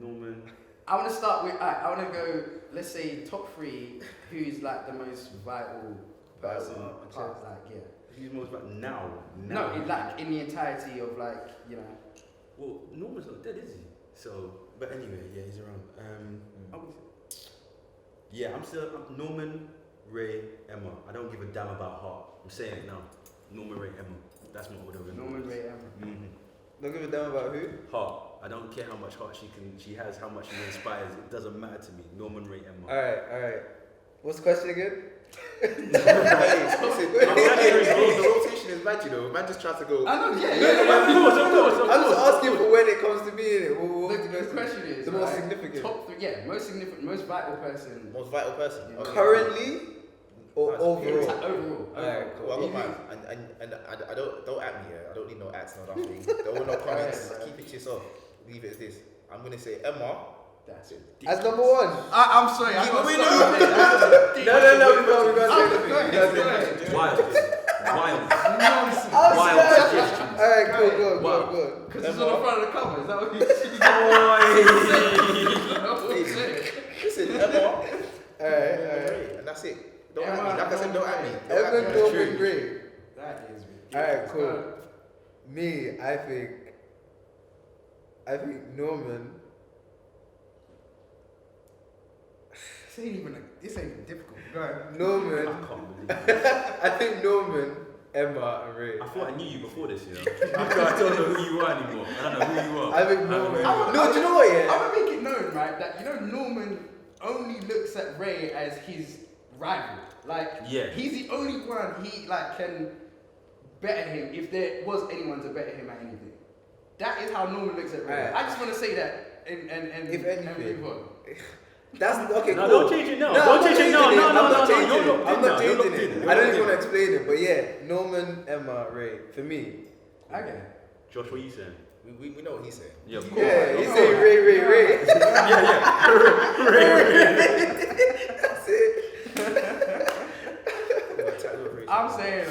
Speaker 4: Norman.
Speaker 2: I want to start with. I want to go. Let's say top 3. Who's like the most vital person? Like yeah.
Speaker 4: Who's most about now?
Speaker 2: No, in the entirety of like
Speaker 4: Well, Norman's not dead, is he? So, but anyway, yeah, he's around. Yeah, I'm Norman, Ray, Emma. I don't give a damn about Heart. I'm saying it now. Norman, Ray, Emma. That's my order.
Speaker 2: Norman, Ray, Emma.
Speaker 1: Don't give a damn about who?
Speaker 4: Heart. I don't care how much heart she has, how much she inspires. It doesn't matter to me. Norman, Ray, Emma.
Speaker 1: Alright. What's the question again?
Speaker 3: Listen, the rotation is mad, you know. Man just tries to go.
Speaker 2: I know,
Speaker 4: Of course.
Speaker 1: I'm just asking for when it comes to me, innit?
Speaker 2: The question is
Speaker 1: the most significant.
Speaker 2: Top 3, most significant, most vital person.
Speaker 3: Most vital person.
Speaker 2: Yeah.
Speaker 3: Okay.
Speaker 1: Currently or overall?
Speaker 2: Overall.
Speaker 1: Alright, cool.
Speaker 3: Well, I got mine, and I don't at me. I don't need no ads, no nothing. Don't no comments. Keep it to yourself. Leave it as this. I'm gonna say Emma.
Speaker 2: That's it.
Speaker 1: As number 1.
Speaker 2: I'm sorry.
Speaker 3: No,
Speaker 1: we got
Speaker 4: Wild.
Speaker 1: Wild
Speaker 4: suggestions.
Speaker 1: Alright, go.
Speaker 2: Because it's on the front of the cover. Is that what you see?
Speaker 3: Listen, Emma.
Speaker 1: Alright.
Speaker 3: And that's it. Don't at me. Like I said, don't at me.
Speaker 1: Evan Norman Gray.
Speaker 2: That is ridiculous.
Speaker 1: Alright, cool. Me, I think Norman.
Speaker 2: This ain't even difficult. Go ahead.
Speaker 1: Norman.
Speaker 4: I can't believe this.
Speaker 1: I think Norman, Emma, and Ray.
Speaker 4: I thought I knew you before this, you know. I don't know who you are anymore. I don't know who you are.
Speaker 1: I think Norman.
Speaker 2: No,
Speaker 1: do you know what? Yeah.
Speaker 2: I want to make it known, right, that Norman only looks at Ray as his rival. Like,
Speaker 4: yeah.
Speaker 2: He's the only one he can better him if there was anyone to better him at anything. That is how Norman looks at Ray.
Speaker 1: Right.
Speaker 2: I just want to say that and
Speaker 1: If anything.
Speaker 2: and move on.
Speaker 1: That's okay.
Speaker 4: No,
Speaker 1: Cool.
Speaker 4: don't change it now.
Speaker 1: No,
Speaker 4: don't change it now. No,
Speaker 1: I'm not changing it.
Speaker 4: You're
Speaker 1: I'm not
Speaker 4: You're
Speaker 1: changing it. I don't even want to explain it, but yeah, Norman, Emma, Ray. For me.
Speaker 2: Okay.
Speaker 4: Josh, what are you saying?
Speaker 3: We know what he's saying.
Speaker 4: Yeah, of course.
Speaker 1: Yeah, he's saying Ray.
Speaker 4: Yeah. Ray.
Speaker 1: That's it.
Speaker 2: I'm saying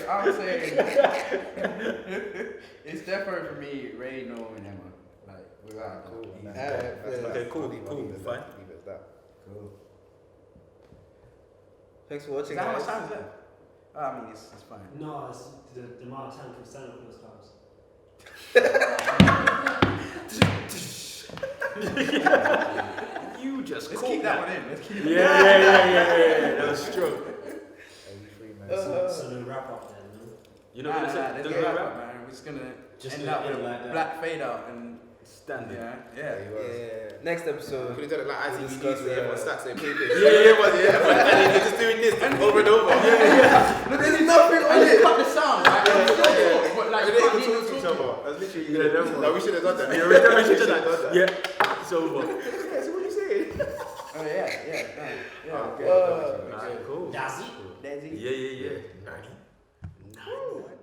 Speaker 2: it's definitely for me, Ray, Norman, Emma. Like without
Speaker 3: Cool.
Speaker 4: Okay, cool. Fine.
Speaker 3: Leave it as that.
Speaker 2: Cool.
Speaker 1: Thanks for watching,
Speaker 2: Is that how
Speaker 1: guys.
Speaker 2: much time is left? I mean, it's fine.
Speaker 5: No, it's the amount of time for Santa Claus comes.
Speaker 4: You just
Speaker 2: Let's
Speaker 4: called
Speaker 2: keep that one in. Let's keep it.
Speaker 4: Yeah. That was strong.
Speaker 3: Every 3
Speaker 5: So the wrap up then, no?
Speaker 4: You know
Speaker 2: Nah,
Speaker 4: what I
Speaker 2: let's
Speaker 4: said?
Speaker 2: get it up, man. We're just gonna
Speaker 5: Just
Speaker 2: end
Speaker 5: leave
Speaker 2: up
Speaker 5: it
Speaker 2: with
Speaker 5: like
Speaker 2: a
Speaker 5: that.
Speaker 2: black fade out and
Speaker 4: Standard.
Speaker 2: yeah.
Speaker 1: Yeah. Next episode.
Speaker 3: Could have done it like
Speaker 1: We'll
Speaker 3: ITV
Speaker 1: discuss,
Speaker 3: News where everyone starts saying papers.
Speaker 4: Yeah.
Speaker 3: And they're just doing this over and over.
Speaker 2: Look, there's nothing on
Speaker 3: And
Speaker 2: it. Cut the sound, right? But like,
Speaker 3: They
Speaker 2: you
Speaker 3: didn't
Speaker 2: can't
Speaker 3: even
Speaker 2: hear
Speaker 3: talk to each
Speaker 2: them
Speaker 3: other.
Speaker 2: talking.
Speaker 3: That's literally, no, we should have done that.
Speaker 4: Yeah, we definitely should have
Speaker 3: done
Speaker 4: done
Speaker 3: that.
Speaker 4: Yeah. It's over.
Speaker 3: Yeah, so what are you saying?
Speaker 2: Oh yeah.
Speaker 3: Okay.
Speaker 4: Alright, cool.
Speaker 5: That's it.
Speaker 2: That's it.
Speaker 4: Yeah.
Speaker 3: 90.
Speaker 4: 90.